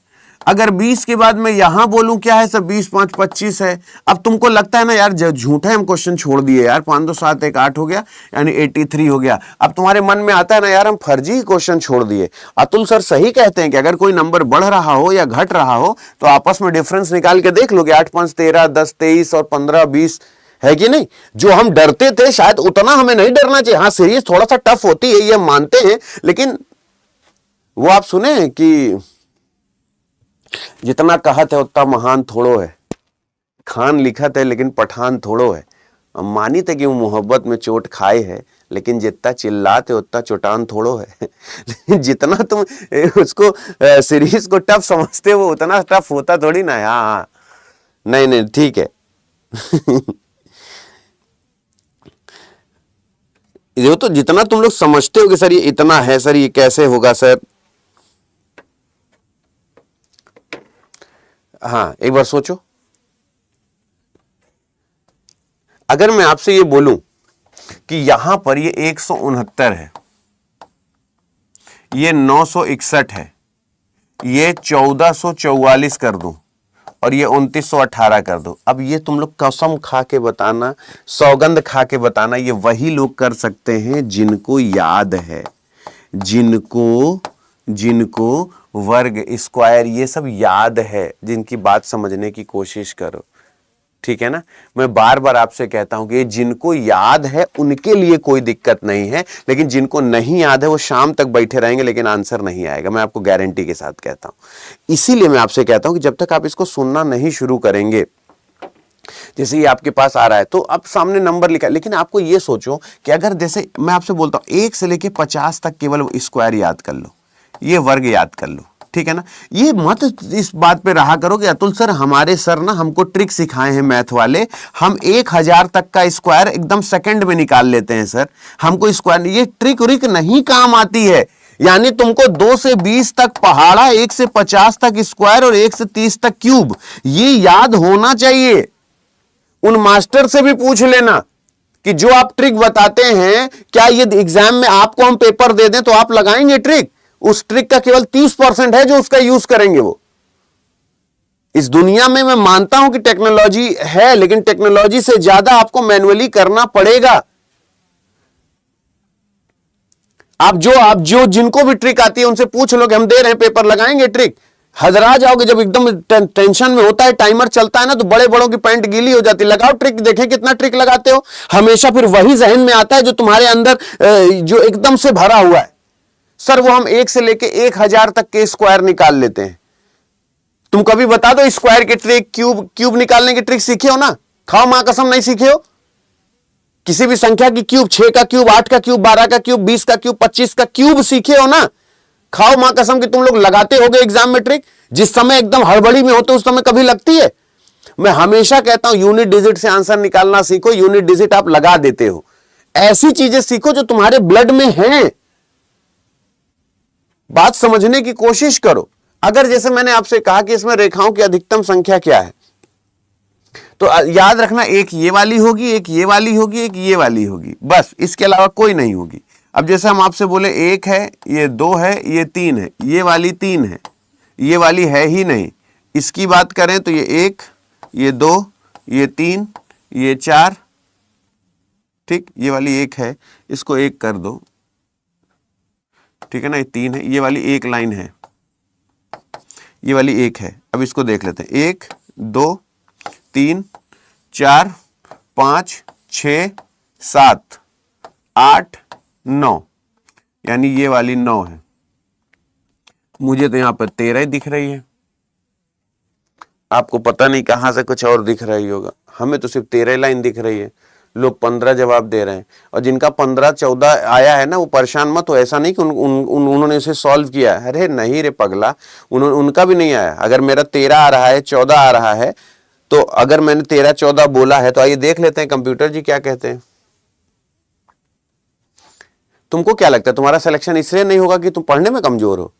अगर 20 के बाद मैं यहां बोलूं क्या है सर 20 5 25 है। अब तुमको लगता है ना यार झूठा है, हम क्वेश्चन छोड़ दिए यार, 5 2 7 1 8 हो गया, यानी 83 हो गया। अब तुम्हारे मन में आता है ना यार हम फर्जी क्वेश्चन छोड़ दिए। अतुल सर सही कहते हैं कि अगर कोई नंबर बढ़ रहा हो या घट रहा हो तो आपस में डिफरेंस निकाल के देख लो कि 8 5 13 10 23 और 15 20 है कि नहीं। जो हम डरते थे शायद उतना हमें नहीं डरना चाहिए। हाँ सीरीज थोड़ा सा टफ होती है ये मानते हैं, लेकिन वो आप सुने कि जितना कहत है उतना महान थोड़ो है, खान लिखत है लेकिन पठान थोड़ो है। मानी थे कि वो मोहब्बत में चोट खाए है, लेकिन जितना चिल्लाते उतना चोटान थोड़ो है। जितना तुम उसको सीरीज को टफ समझते हो उतना टफ होता थोड़ी ना। हाँ नहीं नहीं ठीक है। ये तो जितना तुम लोग समझते हो कि सर ये इतना है, सर ये कैसे होगा सर, हाँ एक बार सोचो। अगर मैं आपसे ये बोलूं कि यहां पर ये 169 है, ये 961 है, ये 1444 कर दूं और ये 2918 कर दो, अब ये तुम लोग कसम खा के बताना, सौगंध खा के बताना, ये वही लोग कर सकते हैं जिनको याद है, जिनको वर्ग स्क्वायर ये सब याद है, जिनकी बात समझने की कोशिश करो, ठीक है ना। मैं बार बार आपसे कहता हूं कि जिनको याद है उनके लिए कोई दिक्कत नहीं है, लेकिन जिनको नहीं याद है वो शाम तक बैठे रहेंगे लेकिन आंसर नहीं आएगा, मैं आपको गारंटी के साथ कहता हूं। इसीलिए मैं आपसे कहता हूं कि जब तक आप इसको सुनना नहीं शुरू करेंगे, जैसे ये आपके पास आ रहा है तो अब सामने नंबर लिखा है, लेकिन आपको ये सोचो कि अगर जैसे मैं आपसे बोलता हूं 1 से लेके 50 तक केवल स्क्वायर याद कर लो, ये वर्ग याद कर लो, ठीक है ना। ये मत इस बात पे रहा करो कि अतुल सर हमारे सर ना हमको ट्रिक सिखाए हैं मैथ वाले, हम 1000 तक का स्क्वायर एकदम सेकंड में निकाल लेते हैं सर, हमको स्क्वायर, ये ट्रिक उरिक नहीं काम आती है। यानी तुमको 2 से 20 तक पहाड़ा, 1 से 50 तक स्क्वायर और 1 से 30 तक क्यूब, ये याद होना चाहिए। उन मास्टर से भी पूछ लेना कि जो आप ट्रिक बताते हैं क्या ये एग्जाम में आपको हम पेपर दे दें तो आप लगाएंगे ट्रिक? उस ट्रिक का केवल 30% है जो उसका यूज करेंगे वो। इस दुनिया में मैं मानता हूं कि टेक्नोलॉजी है, लेकिन टेक्नोलॉजी से ज्यादा आपको मैन्युअली करना पड़ेगा। आप जो जिनको भी ट्रिक आती है उनसे पूछ लो कि हम दे रहे हैं पेपर, लगाएंगे ट्रिक? हदरा जाओगे। जब एकदम टेंशन में होता है, टाइमर चलता है ना, तो बड़े बड़ों की पैंट गीली हो जाती है। लगाओ ट्रिक, देखें कितना ट्रिक लगाते हो। हमेशा फिर वही जहन में आता है जो तुम्हारे अंदर जो एकदम से भरा हुआ है। सर वो हम 1 से लेके 1000 तक के स्क्वायर निकाल लेते हैं। तुम कभी बता दो स्क्वायर की ट्रिक, क्यूब निकालने की ट्रिक सीखे हो ना? खाओ मां कसम नहीं सीखे हो। किसी भी संख्या की क्यूब, 6 का क्यूब, 8 का क्यूब, 12 का क्यूब, 20 का क्यूब, 25 का क्यूब सीखे हो ना? खाओ मां कसम कि तुम लोग लगाते होगे एग्जाम में ट्रिक। जिस समय एकदम हड़बड़ी में होते उस समय कभी लगती है? मैं हमेशा कहता हूं यूनिट डिजिट से आंसर निकालना सीखो। यूनिट डिजिट आप लगा देते हो। ऐसी चीजें सीखो जो तुम्हारे ब्लड में हैं। बात समझने की कोशिश करो। अगर जैसे मैंने आपसे कहा कि इसमें रेखाओं की अधिकतम संख्या क्या है, तो याद रखना एक ये वाली होगी, एक ये वाली होगी, एक ये वाली होगी, बस इसके अलावा कोई नहीं होगी। अब जैसे हम आपसे बोले 1 है, ये 2 है, ये 3 है, ये वाली 3 है, ये वाली है ही नहीं। इसकी बात करें तो ये 1, ये 2, ये 3, ये 4, ठीक, ये वाली 1 है, इसको 1 कर दो, ठीक है ना। ये 3 है, ये वाली 1 लाइन है, ये वाली 1 है। अब इसको देख लेते हैं, 1 2 3 4 5 6 7 8 9, यानी ये वाली 9 है। मुझे तो यहां पर 13 ही दिख रही है, आपको पता नहीं कहां से कुछ और दिख रही होगा। हमें तो सिर्फ 13 लाइन दिख रही है। लोग 15 जवाब दे रहे हैं, और जिनका 15 14 आया है ना, वो परेशान मत हो। ऐसा नहीं कि उन्होंने इसे सॉल्व किया है। अरे नहीं रे पगला, उनका भी नहीं आया। अगर मेरा 13 आ रहा है, 14 आ रहा है, तो अगर मैंने 13 14 बोला है, तो आइए देख लेते हैं कंप्यूटर जी क्या कहते हैं। तुमको क्या लगता है तुम्हारा सिलेक्शन इसलिए नहीं होगा कि तुम पढ़ने में कमजोर हो?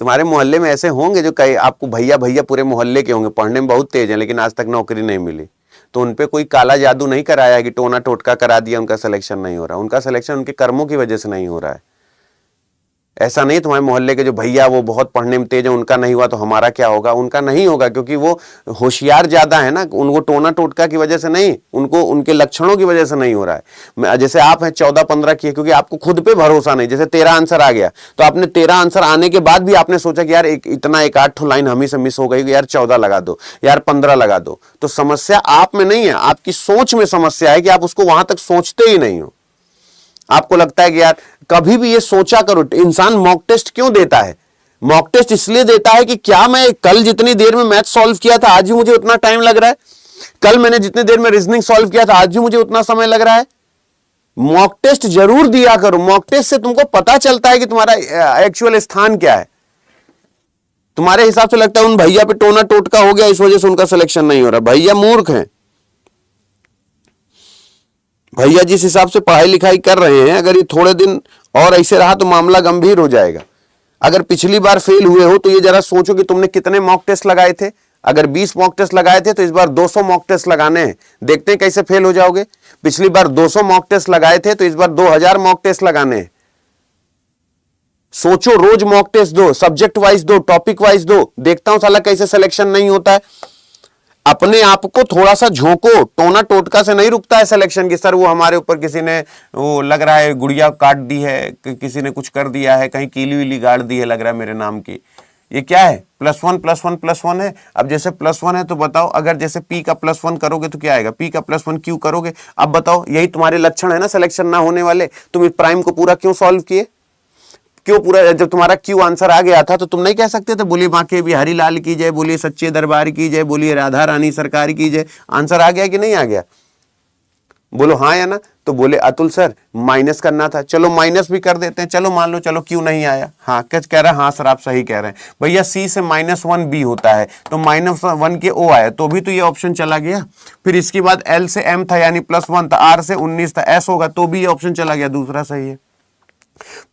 तुम्हारे मोहल्ले में ऐसे होंगे जो कई आपको भैया भैया पूरे मोहल्ले के होंगे, पढ़ने में बहुत तेज हैं, लेकिन आज तक नौकरी नहीं मिली। तो उनपे कोई काला जादू नहीं कराया कि टोना टोटका करा दिया, उनका सिलेक्शन नहीं हो रहा। उनका सिलेक्शन उनके कर्मों की वजह से नहीं हो रहा है। ऐसा नहीं तुम्हारे मोहल्ले के जो भैया वो बहुत पढ़ने में तेज है, उनका नहीं हुआ तो हमारा क्या होगा? उनका नहीं होगा, क्योंकि वो होशियार ज्यादा है ना। उनको टोना टोटका की वजह से नहीं, उनको उनके लक्षणों की वजह से नहीं हो रहा है। जैसे आप हैं 14 15 किए, क्योंकि आपको खुद पे भरोसा नहीं। जैसे 13 आंसर आ गया, तो आपने 13 आंसर आने के बाद भी आपने सोचा कि यार इतना 1-8 लाइन हम ही से मिस हो गई, यार 14 लगा दो, यार 15 लगा दो। तो समस्या आप में नहीं है, आपकी सोच में समस्या है कि आप उसको वहां तक सोचते ही नहीं हो। आपको लगता है कि यार कभी भी ये सोचा करो। इंसान मॉक टेस्ट क्यों देता है? मॉक टेस्ट इसलिए देता है कि क्या मैं कल जितनी देर में मैथ सॉल्व किया था आज भी मुझे उतना टाइम लग रहा है? कल मैंने जितनी देर में रीजनिंग सॉल्व किया था आज भी मुझे उतना समय लग रहा है। मॉक टेस्ट जरूर दिया करो, मॉक टेस्ट से तुमको पता चलता है कि तुम्हारा एक्चुअल स्थान क्या है। तुम्हारे हिसाब से लगता है उन भैया पे टोना टोटका हो गया इस वजह से उनका सिलेक्शन नहीं हो रहा। भैया मूर्ख हैं। भैया जिस हिसाब से पढ़ाई लिखाई कर रहे हैं, अगर ये थोड़े दिन और ऐसे रहा तो मामला गंभीर हो जाएगा। अगर पिछली बार फेल हुए हो तो ये जरा सोचो कि तुमने कितने मॉक टेस्ट लगाए थे। अगर 20 मॉक टेस्ट लगाए थे तो इस बार 200 मॉक टेस्ट लगाने हैं, देखते हैं कैसे फेल हो जाओगे। पिछली बार 200 मॉक टेस्ट लगाए थे तो इस बार 2000 मॉक टेस्ट लगाने हैं। सोचो, रोज मॉक टेस्ट दो, सब्जेक्ट वाइज दो, टॉपिक वाइज दो, देखता हूं साला कैसे सिलेक्शन नहीं होता है। अपने आप को थोड़ा सा झोंको, टोना टोटका से नहीं रुकता है सिलेक्शन की। सर वो हमारे ऊपर किसी ने वो लग रहा है गुड़िया काट दी है, किसी ने कुछ कर दिया है, कहीं कीली वीली गाड़ दी है लग रहा है मेरे नाम की। ये क्या है? +1 +1 +1 है। अब जैसे +1 है तो बताओ, अगर जैसे P का +1 करोगे तो क्या आएगा? P का +1 Q करोगे। अब बताओ, यही तुम्हारे लक्षण है ना सिलेक्शन ना होने वाले। तुम इस प्राइम को पूरा क्यों सॉल्व किए? क्यों पूरा? जब तुम्हारा क्यू आंसर आ गया था तो तुम नहीं कह सकते थे बोलिए बांके बिहारी लाल की जय, बोलिए सच्चे दरबार की जय, बोलिए राधा रानी सरकार की जय। आंसर आ गया कि नहीं आ गया? बोलो हाँ या ना। तो बोले अतुल सर माइनस करना था। चलो माइनस भी कर देते हैं, चलो मान लो, चलो क्यों नहीं आया। हाँ कह रहा है, हाँ सर आप सही कह रहे हैं भैया। C से -1 B होता है तो -1 के O आया तो भी तो ये ऑप्शन चला गया। फिर इसके बाद L से M था यानी +1 था, R से 19 था, S होगा तो भी ये ऑप्शन चला गया, दूसरा सही है।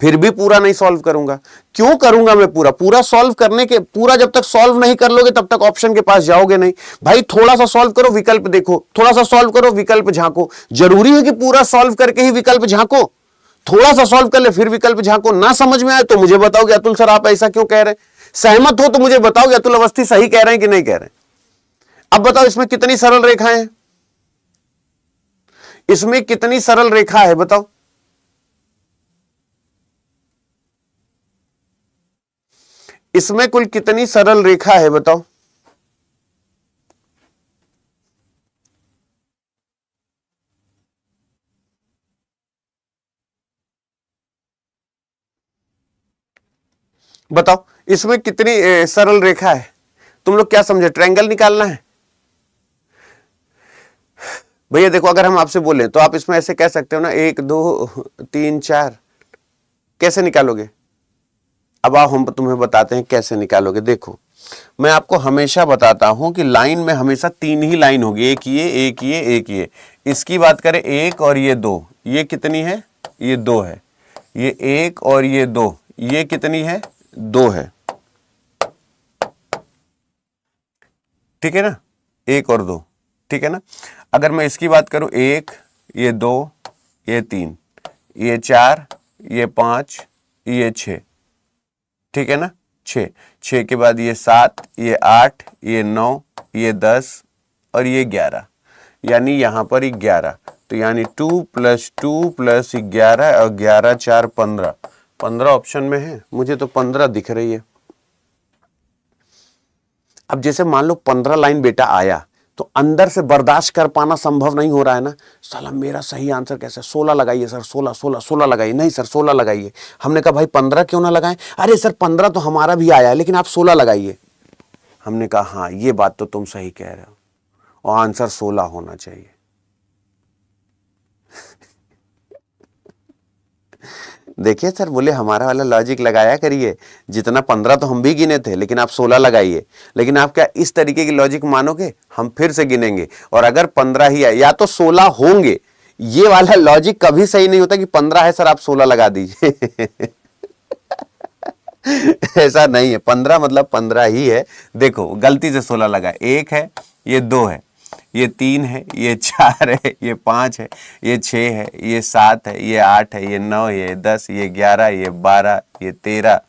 फिर भी पूरा नहीं सॉल्व करूंगा। क्यों करूंगा मैं पूरा? पूरा सॉल्व करने के, पूरा जब तक सॉल्व नहीं कर लोगे तब तक ऑप्शन के पास जाओगे नहीं। भाई थोड़ा सा सॉल्व करो, विकल्प देखो, थोड़ा सा सॉल्व करो, विकल्प झांको। जरूरी है कि पूरा सॉल्व करके ही विकल्प झांको? थोड़ा सा सॉल्व कर ले फिर विकल्प झांको। ना समझ में आए तो मुझे बताओ कि अतुल सर आप ऐसा क्यों कह रहे हैं। सहमत हो तो मुझे बताओ कि अतुल अवस्थी सही कह रहे हैं कि नहीं कह रहे हैं। अब बताओ इसमें कितनी सरल रेखाएं हैं? इसमें कितनी सरल रेखा है बताओ? इसमें कुल कितनी सरल रेखा है बताओ? बताओ इसमें कितनी सरल रेखा है? तुम लोग क्या समझे? ट्रायंगल निकालना है भैया। देखो अगर हम आपसे बोलें तो आप इसमें ऐसे कह सकते हो ना, 1 2 3 4। कैसे निकालोगे? अब आओ हम तुम्हें बताते हैं कैसे निकालोगे। देखो मैं आपको हमेशा बताता हूं कि लाइन में हमेशा 3 ही लाइन होगी, एक ये एक ये एक ये। इसकी बात करें 1 और ये 2, ये कितनी है? ये 2 है। ये 1 और ये 2, ये कितनी है? 2 है। ठीक है ना? 1 और 2, ठीक है ना? अगर मैं इसकी बात करूं, 1 ये 2 ये 3 ये 4 ये 5 ये 6, ठीक है ना? 6 के बाद ये 7 ये 8 ये 9 ये 10 और ये 11, यानी यहां पर 11। तो यानी 2 + 2 + 11 और 11 4 15। 15 ऑप्शन में है, मुझे तो 15 दिख रही है। अब जैसे मान लो 15 लाइन बेटा आया तो अंदर से बर्दाश्त कर पाना संभव नहीं हो रहा है ना। साला मेरा सही आंसर कैसे? 16 लगाइए सर, 16 लगाइए। नहीं सर 16 लगाइए। हमने कहा भाई 15 क्यों ना लगाएं? अरे सर 15 तो हमारा भी आया है लेकिन आप 16 लगाइए। हमने कहा हाँ ये बात तो तुम सही कह रहे हो और आंसर 16 होना चाहिए। देखिए सर, बोले हमारा वाला लॉजिक लगाया करिए। जितना 15 तो हम भी गिने थे लेकिन आप 16 लगाइए। लेकिन आप क्या इस तरीके की लॉजिक मानोगे? हम फिर से गिनेंगे और अगर 15 ही है या तो 16 होंगे। ये वाला लॉजिक कभी सही नहीं होता कि 15 है सर आप 16 लगा दीजिए। ऐसा नहीं है, 15 मतलब 15 ही है। देखो गलती से 16 लगा, 1 है, ये 2 है, ये 3 है, ये 4 है, ये 5 है, ये 6 है, ये 7 है, ये 8 है, ये 9 है, ये 10, ये 11, ये 12, ये 13,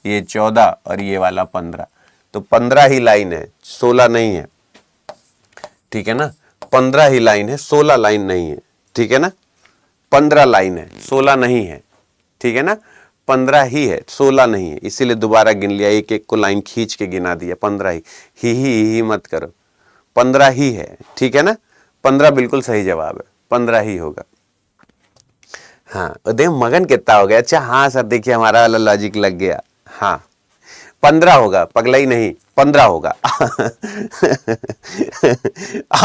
ये 14 और ये वाला 15। तो 15 ही लाइन है, 16 नहीं है। ठीक है ना? 15 ही लाइन है, 16 लाइन नहीं है। ठीक है ना? 15 लाइन है, 16 नहीं है। ठीक है ना? 15 ही है, 16 नहीं है। इसीलिए दोबारा गिन लिया, एक एक को लाइन खींच के गिना दिया। 15 ही मत करो, 15 ही है। ठीक है ना? 15 बिल्कुल सही जवाब है, 15 ही होगा। हाँ देख मगन कितना हो गया। अच्छा हाँ सर देखिए हमारा वाला लॉजिक लग गया। हाँ 15 होगा, पगला ही नहीं, 15 होगा।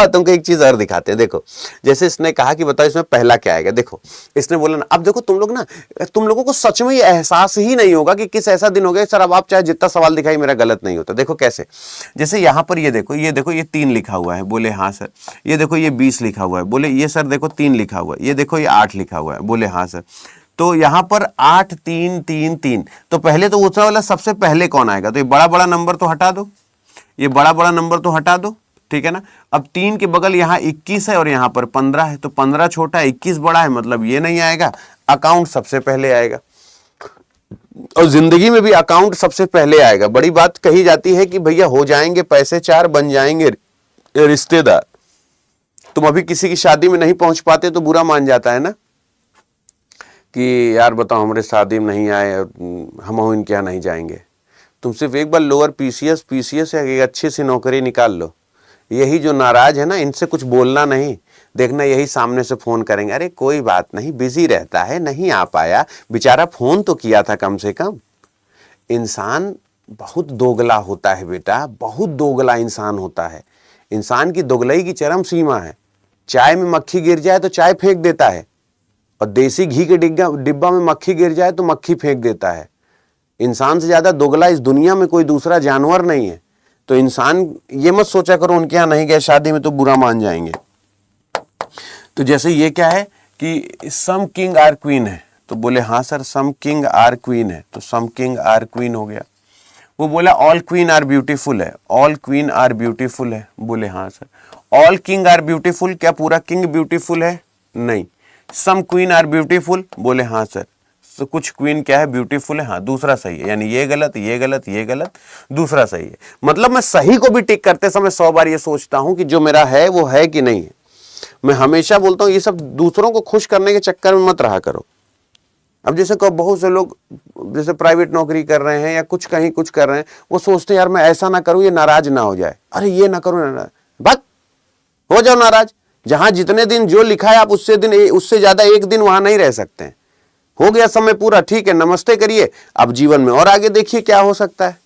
तुमको एक चीज और दिखाते हैं, देखो जैसे इसने कहा कि बताओ इसमें पहला क्या आएगा। देखो इसने बोला ना, अब देखो तुम लोग ना, तुम लोगों को सच में एहसास ही नहीं होगा कि किस ऐसा दिन हो गया सर। अब आप चाहे जितना सवाल दिखाई मेरा गलत नहीं होता। देखो कैसे, जैसे यहां पर ये देखो, ये देखो ये 3 लिखा हुआ है, बोले हाँ सर। ये देखो ये 20 लिखा हुआ है, बोले ये सर देखो 3 लिखा हुआ है। ये देखो ये 8 लिखा हुआ है, बोले हाँ सर। तो यहां पर 8 3 3 3, तो पहले तो उसका वाला सबसे पहले कौन आएगा? तो ये बड़ा बड़ा नंबर तो हटा दो, ये बड़ा बड़ा नंबर तो हटा दो, ठीक है ना। अब 3 के बगल यहां 21 है और यहां पर 15 है, तो 15 छोटा है 21 बड़ा है, मतलब ये नहीं आएगा। अकाउंट सबसे पहले आएगा, और जिंदगी में भी अकाउंट सबसे पहले आएगा। बड़ी बात कही जाती है कि भैया हो जाएंगे पैसे 4, बन जाएंगे रिश्तेदार। तुम अभी किसी की शादी में नहीं पहुंच पाते तो बुरा मान जाता है ना, कि यार बताओ हमारे शादी में नहीं आए, हम इनके यहाँ नहीं जाएंगे। तुम सिर्फ एक बार लोअर पीसीएस या एक अच्छी सी नौकरी निकाल लो। यही जो नाराज है ना, इनसे कुछ बोलना नहीं, देखना यही सामने से फोन करेंगे, अरे कोई बात नहीं, बिजी रहता है, नहीं आ पाया, बेचारा फोन तो किया था कम से कम। इंसान बहुत दोगला होता है बेटा, बहुत दोगला इंसान होता है। इंसान की दोगलाई की चरम सीमा है। चाय में मक्खी गिर जाए तो चाय फेंक देता है, और देसी घी के डिब्बा में मक्खी गिर जाए तो मक्खी फेंक देता है। इंसान से ज्यादा दोगला इस दुनिया में कोई दूसरा जानवर नहीं है। तो इंसान ये मत सोचा करो उनके यहाँ नहीं गए शादी में तो बुरा मान जाएंगे। तो जैसे ये क्या है कि सम किंग आर क्वीन है, तो बोले हाँ sir some king are queen है, तो सम किंग आर क्वीन हो गया। वो बोला ऑल क्वीन आर ब्यूटीफुल है, ऑल क्वीन आर ब्यूटीफुल है, बोले हाँ sir. All king are beautiful, क्या पूरा किंग ब्यूटीफुल है? नहीं। सम क्वीन आर ब्यूटीफुल, बोले हाँ सर। तो कुछ क्वीन क्या है? ब्यूटीफुल है, हाँ दूसरा सही है। यानी ये गलत, ये गलत, ये गलत, दूसरा सही है। मतलब मैं सही को भी टिक करते समय 100 बार ये सोचता हूं कि जो मेरा है वो है कि नहीं है। मैं हमेशा बोलता हूं ये सब दूसरों को खुश करने के चक्कर में मत रहा करो। अब जैसे बहुत से लोग जैसे प्राइवेट नौकरी कर रहे हैं या कुछ कहीं कुछ कर रहे हैं, वो सोचते हैं यार मैं ऐसा ना करूं ये नाराज ना हो जाए, अरे ये ना करूं नाराज, बस हो जाओ नाराज। जहां जितने दिन जो लिखा है आप उससे ज्यादा एक दिन वहां नहीं रह सकते हैं। हो गया समय पूरा, ठीक है, नमस्ते करिए, अब जीवन में और आगे देखिए क्या हो सकता है।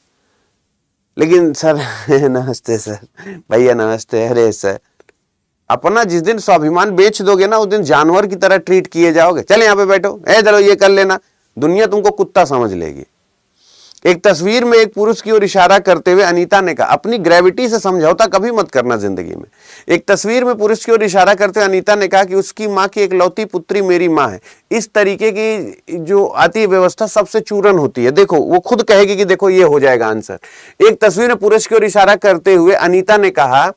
लेकिन सर नमस्ते सर, भैया नमस्ते, अरे सर, अपना जिस दिन स्वाभिमान बेच दोगे ना उस दिन जानवर की तरह ट्रीट किए जाओगे। चले यहाँ पे बैठो, चलो ये कर लेना, दुनिया तुमको कुत्ता समझ लेगी। एक तस्वीर में एक पुरुष की ओर इशारा करते हुए अनीता ने कहा, अपनी ग्रेविटी से समझौता कभी मत करना जिंदगी में। एक तस्वीर में पुरुष की ओर इशारा करते हुए अनीता ने कहा कि उसकी माँ की इकलौती पुत्री मेरी माँ है। इस तरीके की जो आती है व्यवस्था सबसे चूरन होती है। देखो वो खुद कहेगी कि देखो ये हो जाएगा आंसर। एक तस्वीर में पुरुष की ओर इशारा करते हुए अनीता ने कहा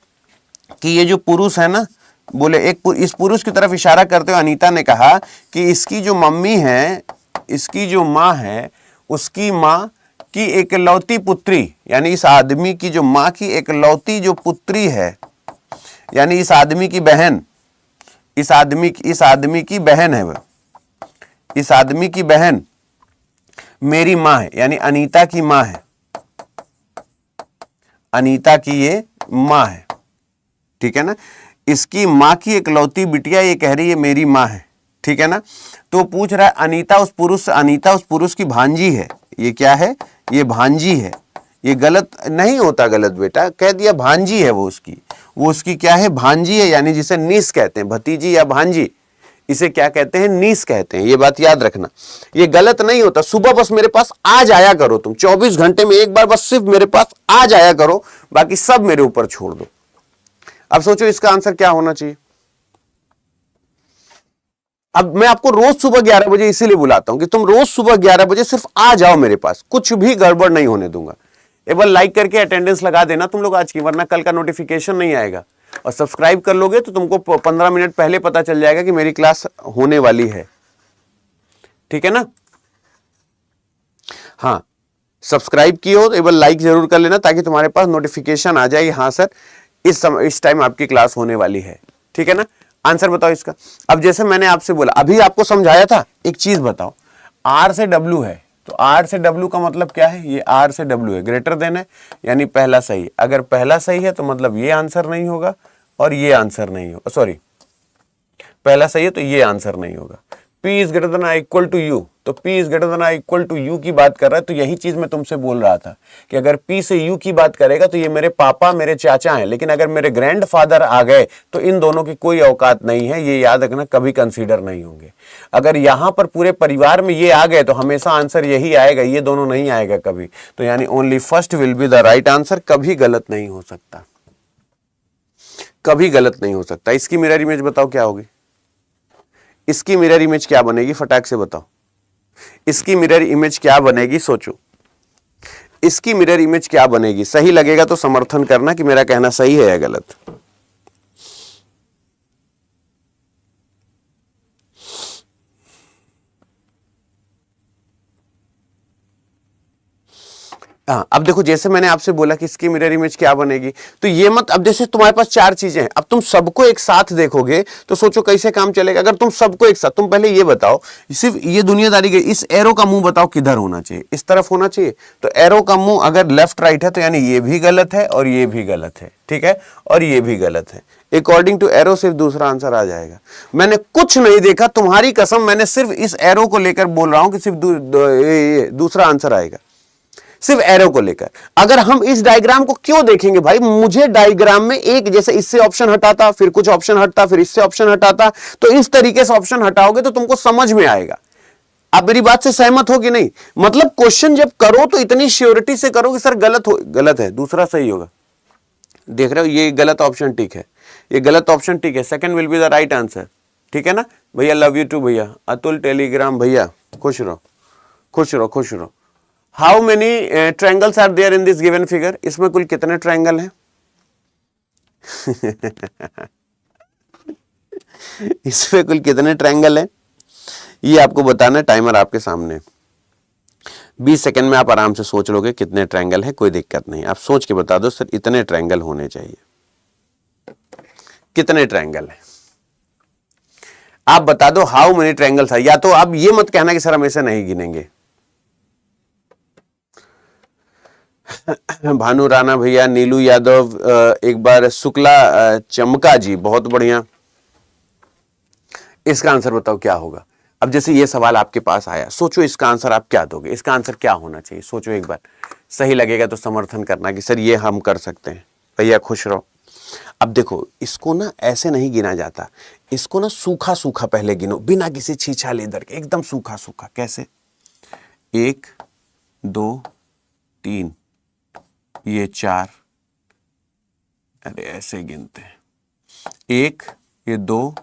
कि ये जो पुरुष है ना, बोले इस पुरुष की तरफ इशारा करते हुए अनीता ने कहा कि इसकी जो मम्मी है, इसकी जो माँ है, उसकी माँ की एकलौती पुत्री, यानी इस आदमी की जो माँ की एकलौती जो पुत्री है, यानी इस आदमी की बहन, इस आदमी की बहन है, वह इस आदमी की बहन मेरी माँ है, यानी अनीता की माँ है, अनीता की ये माँ है, ठीक है ना। इसकी माँ की एकलौती बिटिया ये कह रही है मेरी माँ है, ठीक है ना। तो पूछ रहा है अनीता उस पुरुष की भांजी है। ये क्या है? ये भांजी है। ये गलत नहीं होता, गलत बेटा, कह दिया भांजी है वो उसकी क्या है? भांजी है, यानी जिसे नीस कहते हैं, भतीजी या भांजी, इसे क्या कहते हैं? नीस कहते हैं। ये बात याद रखना, ये गलत नहीं होता। सुबह बस मेरे पास आ जाया करो तुम, 24 घंटे में एक बार बस सिर्फ मेरे पास आ जाया करो, बाकी सब मेरे ऊपर छोड़ दो। अब सोचो इसका आंसर क्या होना चाहिए। अब मैं आपको रोज सुबह 11 बजे इसीलिए बुलाता हूं कि तुम रोज सुबह 11 बजे सिर्फ आ जाओ मेरे पास, कुछ भी गड़बड़ नहीं होने दूंगा। एक बार लाइक करके अटेंडेंस लगा देना तुम लोग आज की, वरना कल का नोटिफिकेशन नहीं आएगा। और सब्सक्राइब कर लोगे तो तुमको 15 मिनट पहले पता चल जाएगा कि मेरी क्लास होने वाली है, ठीक है ना। हाँ, सब्सक्राइब किए हो तो एक बार लाइक जरूर कर लेना ताकि तुम्हारे पास नोटिफिकेशन आ जाए, हाँ सर इस टाइम आपकी क्लास होने वाली है, ठीक है ना। आंसर बताओ इसका। अब जैसे मैंने आपसे बोला, अभी आपको समझाया था, एक चीज बताओ, आर से डब्ल्यू है, तो आर से डब्ल्यू का मतलब क्या है? ये आर से डब्ल्यू है, ग्रेटर देन है, यानी पहला सही है। अगर पहला सही है तो मतलब ये आंसर नहीं होगा और ये आंसर नहीं होगा, सॉरी पहला सही है तो ये आंसर नहीं होगा। P P is greater than equal to U, तो P is greater than equal to U की बात कर रहा है। तो यही चीज मैं तुमसे बोल रहा था कि अगर P से U की बात करेगा तो ये मेरे पापा मेरे चाचा हैं, लेकिन अगर मेरे ग्रैंडफादर आ गए तो इन दोनों की कोई औकात नहीं है, ये याद रखना, कभी कंसीडर नहीं होंगे। अगर यहां पर पूरे परिवार में ये आ गए तो हमेशा आंसर यही आएगा, ये दोनों नहीं आएगा कभी। तो यानी only first will be the right answer, कभी गलत नहीं हो सकता, कभी गलत नहीं हो सकता। इसकी मिरर इमेज बताओ क्या होगी, इसकी मिरर इमेज क्या बनेगी, फटाक से बताओ। इसकी मिरर इमेज क्या बनेगी, सोचो, इसकी मिरर इमेज क्या बनेगी। सही लगेगा तो समर्थन करना कि मेरा कहना सही है या गलत। हाँ, अब देखो जैसे मैंने आपसे बोला कि इसकी मिरर इमेज क्या बनेगी, तो ये मत, अब जैसे तुम्हारे पास चार चीजें हैं, अब तुम सबको एक साथ देखोगे तो सोचो कैसे काम चलेगा। अगर तुम सबको एक साथ, तुम पहले ये बताओ, सिर्फ ये दुनियादारी के इस एरो का मुंह बताओ किधर होना चाहिए, इस तरफ होना चाहिए। तो एरो का मुंह अगर लेफ्ट राइट है तो यानी ये भी गलत है और ये भी गलत है, ठीक है, और ये भी गलत है। अकॉर्डिंग टू एरो सिर्फ दूसरा आंसर आ जाएगा। मैंने कुछ नहीं देखा, तुम्हारी कसम, मैंने सिर्फ इस एरो को लेकर बोल रहा हूं कि सिर्फ दूसरा आंसर आएगा, सिर्फ एरो को लेकर। अगर हम इस डायग्राम को क्यों देखेंगे भाई, मुझे डायग्राम में एक जैसे इससे ऑप्शन हटाता, फिर कुछ ऑप्शन हटता, फिर इससे ऑप्शन हटाता, तो इस तरीके से ऑप्शन हटाओगे तो तुमको समझ में आएगा। आप मेरी बात से सहमत हो कि नहीं? मतलब क्वेश्चन जब करो तो इतनी श्योरिटी से करो कि सर गलत है, दूसरा सही होगा। देख रहे हो, ये गलत ऑप्शन ठीक है, ये गलत ऑप्शन ठीक है, second will be the right answer, ठीक है ना भैया। लव यू टू भैया, अतुल टेलीग्राम भैया, खुश रहो खुश रहो खुश रहो। How many triangles are there in this given figure, इसमें कुल कितने ट्रायंगल हैं? इसमें कुल कितने ट्रायंगल हैं ये आपको बताना है। टाइमर आपके सामने, 20 सेकंड में आप आराम से सोच लोगे कितने ट्रायंगल हैं, कोई दिक्कत नहीं। आप सोच के बता दो सर इतने ट्रायंगल होने चाहिए, कितने ट्रायंगल हैं आप बता दो। हाउ मेनी ट्रायंगल्स है, या तो आप ये मत कहना कि सर हम ऐसे नहीं गिनेंगे। भानु राणा भैया, नीलू यादव, एक बार शुक्ला चमका जी, बहुत बढ़िया। इसका आंसर बताओ क्या होगा। अब जैसे ये सवाल आपके पास आया, सोचो इसका आंसर आप क्या दोगे, इसका आंसर क्या होना चाहिए, सोचो एक बार। सही लगेगा तो समर्थन करना कि सर ये हम कर सकते हैं। भैया खुश रहो। अब देखो इसको ना ऐसे नहीं गिना जाता, इसको ना सूखा सूखा पहले गिनो, बिना किसी छीछा लेदर के, एकदम सूखा सूखा। कैसे? 1 2 3, ये 4, अरे ऐसे गिनते हैं, 1, ये 2,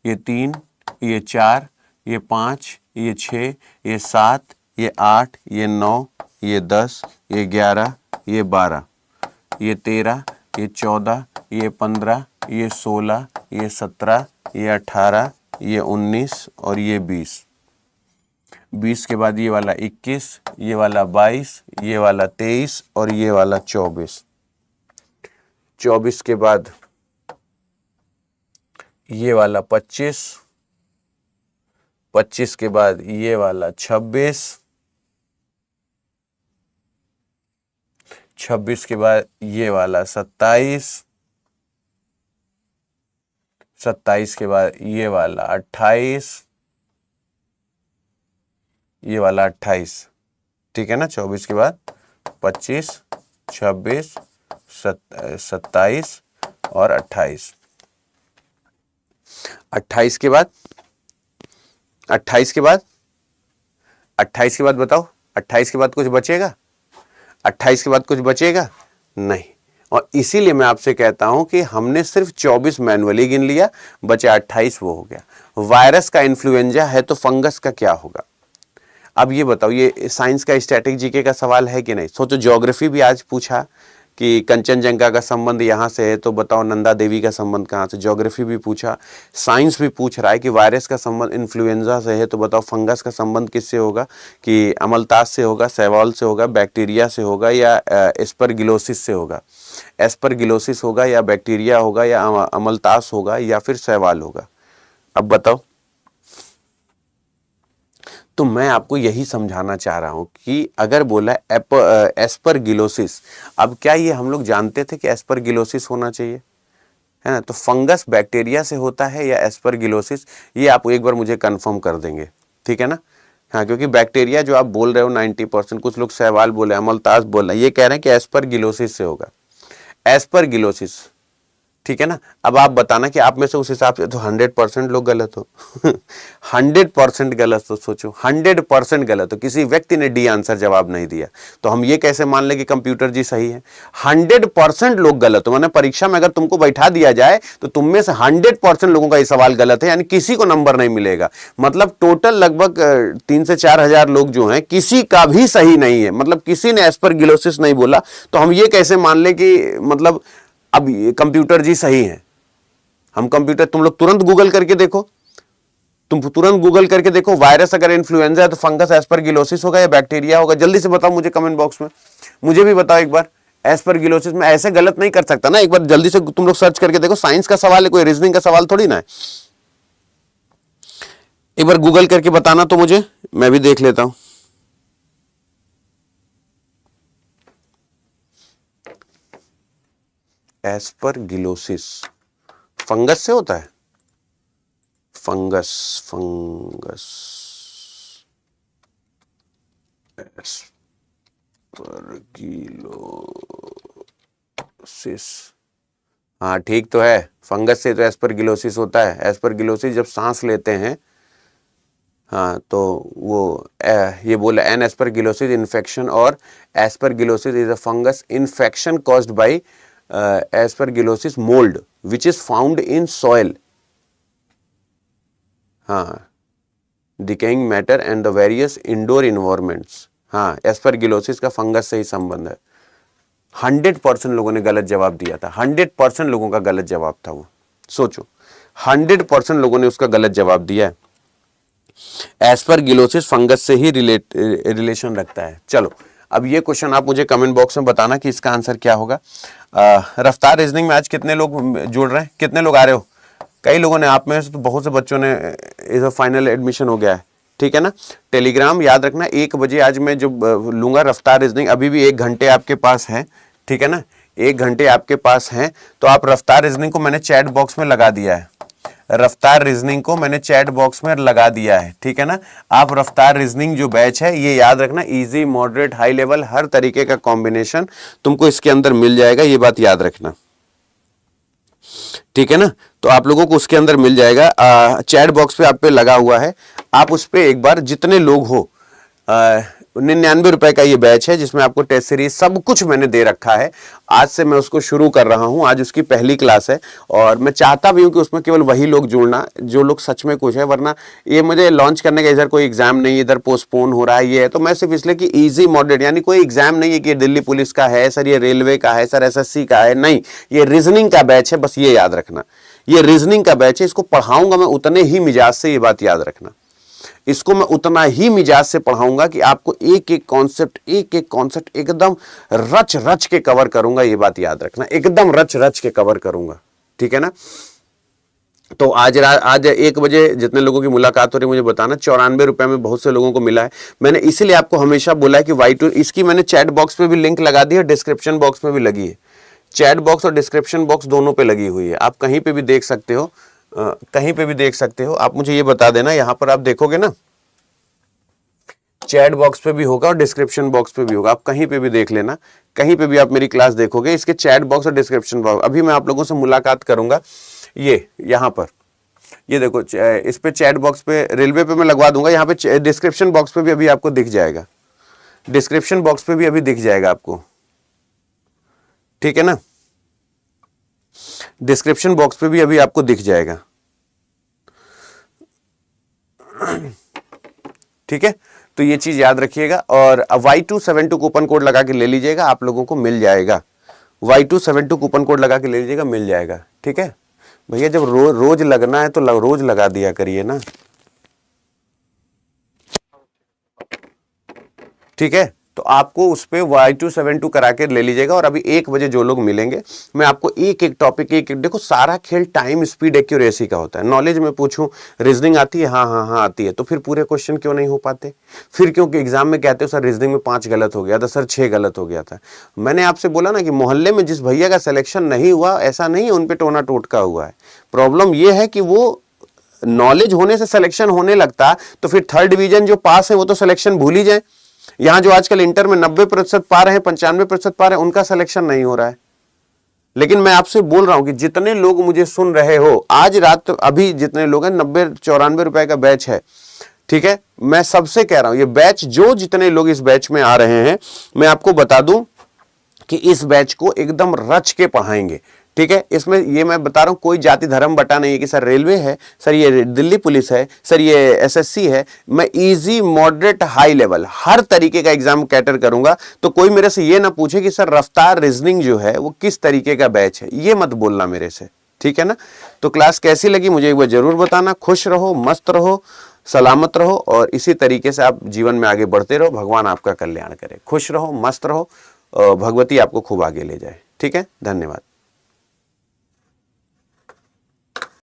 ये 3, ये 4, ये 5, ये 6, ये 7, ये 8, ये 9, ये 10, ये 11, ये 12, ये 13, ये 14, ये 15, ये 16, ये 17, ये 18, ये 19 और ये 20। 20 के बाद ये वाला 21, ये वाला 22, ये वाला 23 और ये वाला 24। 24 के बाद ये वाला 25, 25 के बाद ये वाला 26, 26 के बाद ये वाला 27, 27 के बाद ये वाला 28, ये वाला 28, ठीक है ना। 24 के बाद 25, 26, 27 और 28। 28 के बाद 28 के बाद 28 के बाद बताओ, 28 के बाद कुछ बचेगा? 28 के बाद कुछ बचेगा नहीं। और इसीलिए मैं आपसे कहता हूं कि हमने सिर्फ 24 मैनुअली गिन लिया, बचे 28, वो हो गया। वायरस का इन्फ्लुएंजा है तो फंगस का क्या होगा? अब ये बताओ, ये साइंस का स्टैटिक जीके का सवाल है कि नहीं? सोचो, ज्योग्राफी भी आज पूछा कि कंचनजंगा का संबंध यहाँ से है तो बताओ नंदा देवी का संबंध कहाँ से। ज्योग्राफी भी पूछा, साइंस भी पूछ रहा है कि वायरस का संबंध इन्फ्लुएंजा से है तो बताओ फंगस का संबंध किससे होगा, कि अमलतास से होगा, शैवाल से होगा, बैक्टीरिया से होगा या एस्परगिलोसिस से होगा। एस्परगिलोसिस होगा या बैक्टीरिया होगा या अमलतास होगा या फिर शैवाल होगा। अब बताओ। तो मैं आपको यही समझाना चाह रहा हूं कि अगर बोला एस्परगिलोसिस, अब क्या ये हम लोग जानते थे कि एस्परगिलोसिस होना चाहिए, है ना। तो फंगस बैक्टीरिया से होता है या एस्परगिलोसिस, ये आप एक बार मुझे कंफर्म कर देंगे, ठीक है ना। हाँ, क्योंकि बैक्टीरिया जो आप बोल रहे हो 90%, कुछ लोग सहवाल बोले, अमलतास बोल रहे हैं, ये कह रहे हैं कि एस्परगिलोसिस से होगा, एस्परगिलोसिस, ठीक है ना। अब आप बताना कि आप में से उस हिसाब से तो 100% लोग गलत हो 100% गलत, तो सोचो 100% गलत हो, किसी व्यक्ति ने डी आंसर जवाब नहीं दिया, तो हम ये कैसे मान ले कि कंप्यूटर जी सही है। 100% लोग गलत हो, मैंने परीक्षा में अगर तुमको बैठा दिया जाए तो तुम में से 100% लोगों का ये सवाल गलत है, यानी किसी को नंबर नहीं मिलेगा। मतलब टोटल लगभग 3 से 4 हजार लोग जो हैं, किसी का भी सही नहीं है, मतलब किसी ने एस्परगिलोसिस नहीं बोला, तो हम ये कैसे मान ले कि मतलब अब ये कंप्यूटर जी सही है। हम कंप्यूटर, तुम लोग तुरंत गूगल करके देखो, तुम तुरंत गूगल करके देखो, वायरस अगर इन्फ्लुएंजा है तो फंगस एस्परगिलोसिस होगा या बैक्टीरिया होगा, जल्दी से बताओ मुझे कमेंट बॉक्स में, मुझे भी बताओ एक बार। एस्परगिलोसिस में ऐसे गलत नहीं कर सकता ना, एक बार जल्दी से तुम लोग सर्च करके देखो, साइंस का सवाल है, कोई रीजनिंग का सवाल थोड़ी ना है। एक बार गूगल करके बताना तो मुझे, मैं भी देख लेता हूं। एस्परगिलोसिस फंगस से होता है, फंगस फंगस एस्परगिलोसिस, हाँ ठीक तो है, फंगस से तो एस्परगिलोसिस होता है। एस्परगिलोसिस जब सांस लेते हैं, हाँ तो वो ये बोला एन एस्परगिलोसिस इन्फेक्शन, और aspergillosis is a fungus infection caused by aspergillosis mould which is found in soil, हाँ, decaying matter and the various indoor environments. हाँ, एस्परगिलोसिस का फंगस से ही संबंध है। 100% लोगों ने गलत जवाब दिया था, 100% लोगों का गलत जवाब था वो, सोचो 100% लोगों ने उसका गलत जवाब दिया है। एस्परगिलोसिस फंगस से ही रिलेशन रखता है। चलो अब ये क्वेश्चन आप मुझे कमेंट बॉक्स में बताना कि इसका आंसर क्या होगा। रफ्तार रीजनिंग में आज कितने लोग जुड़ रहे हैं, कितने लोग आ रहे हो? कई लोगों ने, आप में से तो बहुत से बच्चों ने इस फाइनल एडमिशन हो गया है, ठीक है ना। टेलीग्राम याद रखना 1 बजे आज मैं जो लूंगा रफ्तार रीजनिंग, अभी भी 1 घंटे आपके पास है, ठीक है ना, 1 घंटे आपके पास हैं, तो आप रफ्तार रीजनिंग को मैंने चैट बॉक्स में लगा दिया है, रफ्तार रीजनिंग को मैंने चैट बॉक्स में लगा दिया है, ठीक है ना। आप रफ्तार रीजनिंग जो बैच है, ये याद रखना इजी मॉडरेट हाई लेवल हर तरीके का कॉम्बिनेशन तुमको इसके अंदर मिल जाएगा, ये बात याद रखना, ठीक है ना। तो आप लोगों को उसके अंदर मिल जाएगा, चैट बॉक्स पे आप पे लगा हुआ है, आप उस पे एक बार जितने लोग हो, 99 रुपए का ये बैच है जिसमें आपको टेस्ट सीरीज सब कुछ मैंने दे रखा है। आज से मैं उसको शुरू कर रहा हूं, आज उसकी पहली क्लास है, और मैं चाहता भी हूं कि उसमें केवल वही लोग जुड़ना जो लोग सच में कुछ है, वरना ये मुझे लॉन्च करने का इधर कोई एग्जाम नहीं, इधर पोस्टपोन हो रहा है, ये है तो मैं सिर्फ इसलिए कि इजी मॉडरेट, यानी कोई एग्जाम नहीं है कि ये दिल्ली पुलिस का है सर, ये रेलवे का है सर, SSC का है, नहीं, ये रीजनिंग का बैच है, बस ये याद रखना, ये रीजनिंग का बैच है। इसको पढ़ाऊंगा मैं उतने ही मिजाज से, ये बात याद रखना, इसको मैं उतना ही मिजाज से पढ़ाऊंगा कि आपको एक एक कॉन्सेप्ट एकदम रच रच के कवर करूंगा, ये बात याद रखना, एकदम रच रच के कवर करूंगा, ठीक है ना। तो आज 1 बजे जितने लोगों की मुलाकात हो रही है मुझे बताना। 94 रुपए में बहुत से लोगों को मिला है। मैंने इसीलिए आपको हमेशा बोला है कि Y2 इसकी मैंने चैट बॉक्स पे भी लिंक लगा दी है, डिस्क्रिप्शन बॉक्स में भी लगी है, चैट बॉक्स और डिस्क्रिप्शन बॉक्स दोनों पे लगी हुई है, आप कहीं पे भी देख सकते हो, कहीं पे भी देख सकते हो। आप मुझे ये बता देना, यहां पर आप देखोगे ना, चैट बॉक्स पे भी होगा और डिस्क्रिप्शन बॉक्स पे भी होगा, आप कहीं पे भी देख लेना, कहीं पे भी आप मेरी क्लास देखोगे, इसके चैट बॉक्स और डिस्क्रिप्शन बॉक्स। अभी मैं आप लोगों से मुलाकात करूंगा, ये यहां पर, ये देखो इस पे चैट बॉक्स पे, रेलवे पे मैं लगवा दूंगा, यहाँ पे डिस्क्रिप्शन बॉक्स पे भी अभी आपको दिख जाएगा, डिस्क्रिप्शन बॉक्स पे भी अभी दिख जाएगा आपको, ठीक है ना, डिस्क्रिप्शन बॉक्स पे भी अभी आपको दिख जाएगा, ठीक है। तो ये चीज याद रखिएगा, और Y272 कूपन कोड लगा के ले लीजिएगा, आप लोगों को मिल जाएगा, Y272 कूपन कोड लगा के ले लीजिएगा, मिल जाएगा, ठीक है भैया। जब रोज लगना है तो रोज लगा दिया करिए ना, ठीक है। तो आपको उस पर Y272 करा के ले लीजिएगा। और अभी 1 बजे जो लोग मिलेंगे मैं आपको एक एक टॉपिक देखो सारा खेल टाइम स्पीड एक्यूरेसी का होता है। नॉलेज में पूछूं रीजनिंग आती है, हाँ हाँ हाँ आती है, तो फिर पूरे क्वेश्चन क्यों नहीं हो पाते? फिर क्योंकि एग्जाम में कहते हो सर रीजनिंग में 5 गलत हो गया था, सर 6 गलत हो गया था। मैंने आपसे बोला ना कि मोहल्ले में जिस भैया का सिलेक्शन नहीं हुआ ऐसा नहीं है उन पे टोना टोटका हुआ है। प्रॉब्लम यह है कि वो नॉलेज होने से सिलेक्शन होने लगता तो फिर 3rd डिवीजन जो पास है वो तो सिलेक्शन भूल ही जाए। यहां जो आजकल इंटर में 90% पा रहे हैं, 95% पा रहे हैं, उनका सिलेक्शन नहीं हो रहा है। लेकिन मैं आपसे बोल रहा हूं कि जितने लोग मुझे सुन रहे हो आज रात, अभी जितने लोग हैं 90-94 रुपए का बैच है, ठीक है, मैं सबसे कह रहा हूं ये बैच, जो जितने लोग इस बैच में आ रहे हैं मैं आपको बता दूं कि इस बैच को एकदम रच के पढ़ाएंगे। ठीक है, इसमें ये मैं बता रहा हूं कोई जाति धर्म बटा नहीं है कि सर रेलवे है, सर ये दिल्ली पुलिस है, सर ये एसएससी है। मैं इजी मॉडरेट हाई लेवल हर तरीके का एग्जाम कैटर करूंगा। तो कोई मेरे से ये ना पूछे कि सर रफ्तार रीजनिंग जो है वो किस तरीके का बैच है, ये मत बोलना मेरे से, ठीक है ना। तो क्लास कैसी लगी मुझे एक बार जरूर बताना। खुश रहो, मस्त रहो, सलामत रहो और इसी तरीके से आप जीवन में आगे बढ़ते रहो। भगवान आपका कल्याण करे। खुश रहो, मस्त रहो, भगवती आपको खूब आगे ले जाए। ठीक है, धन्यवाद।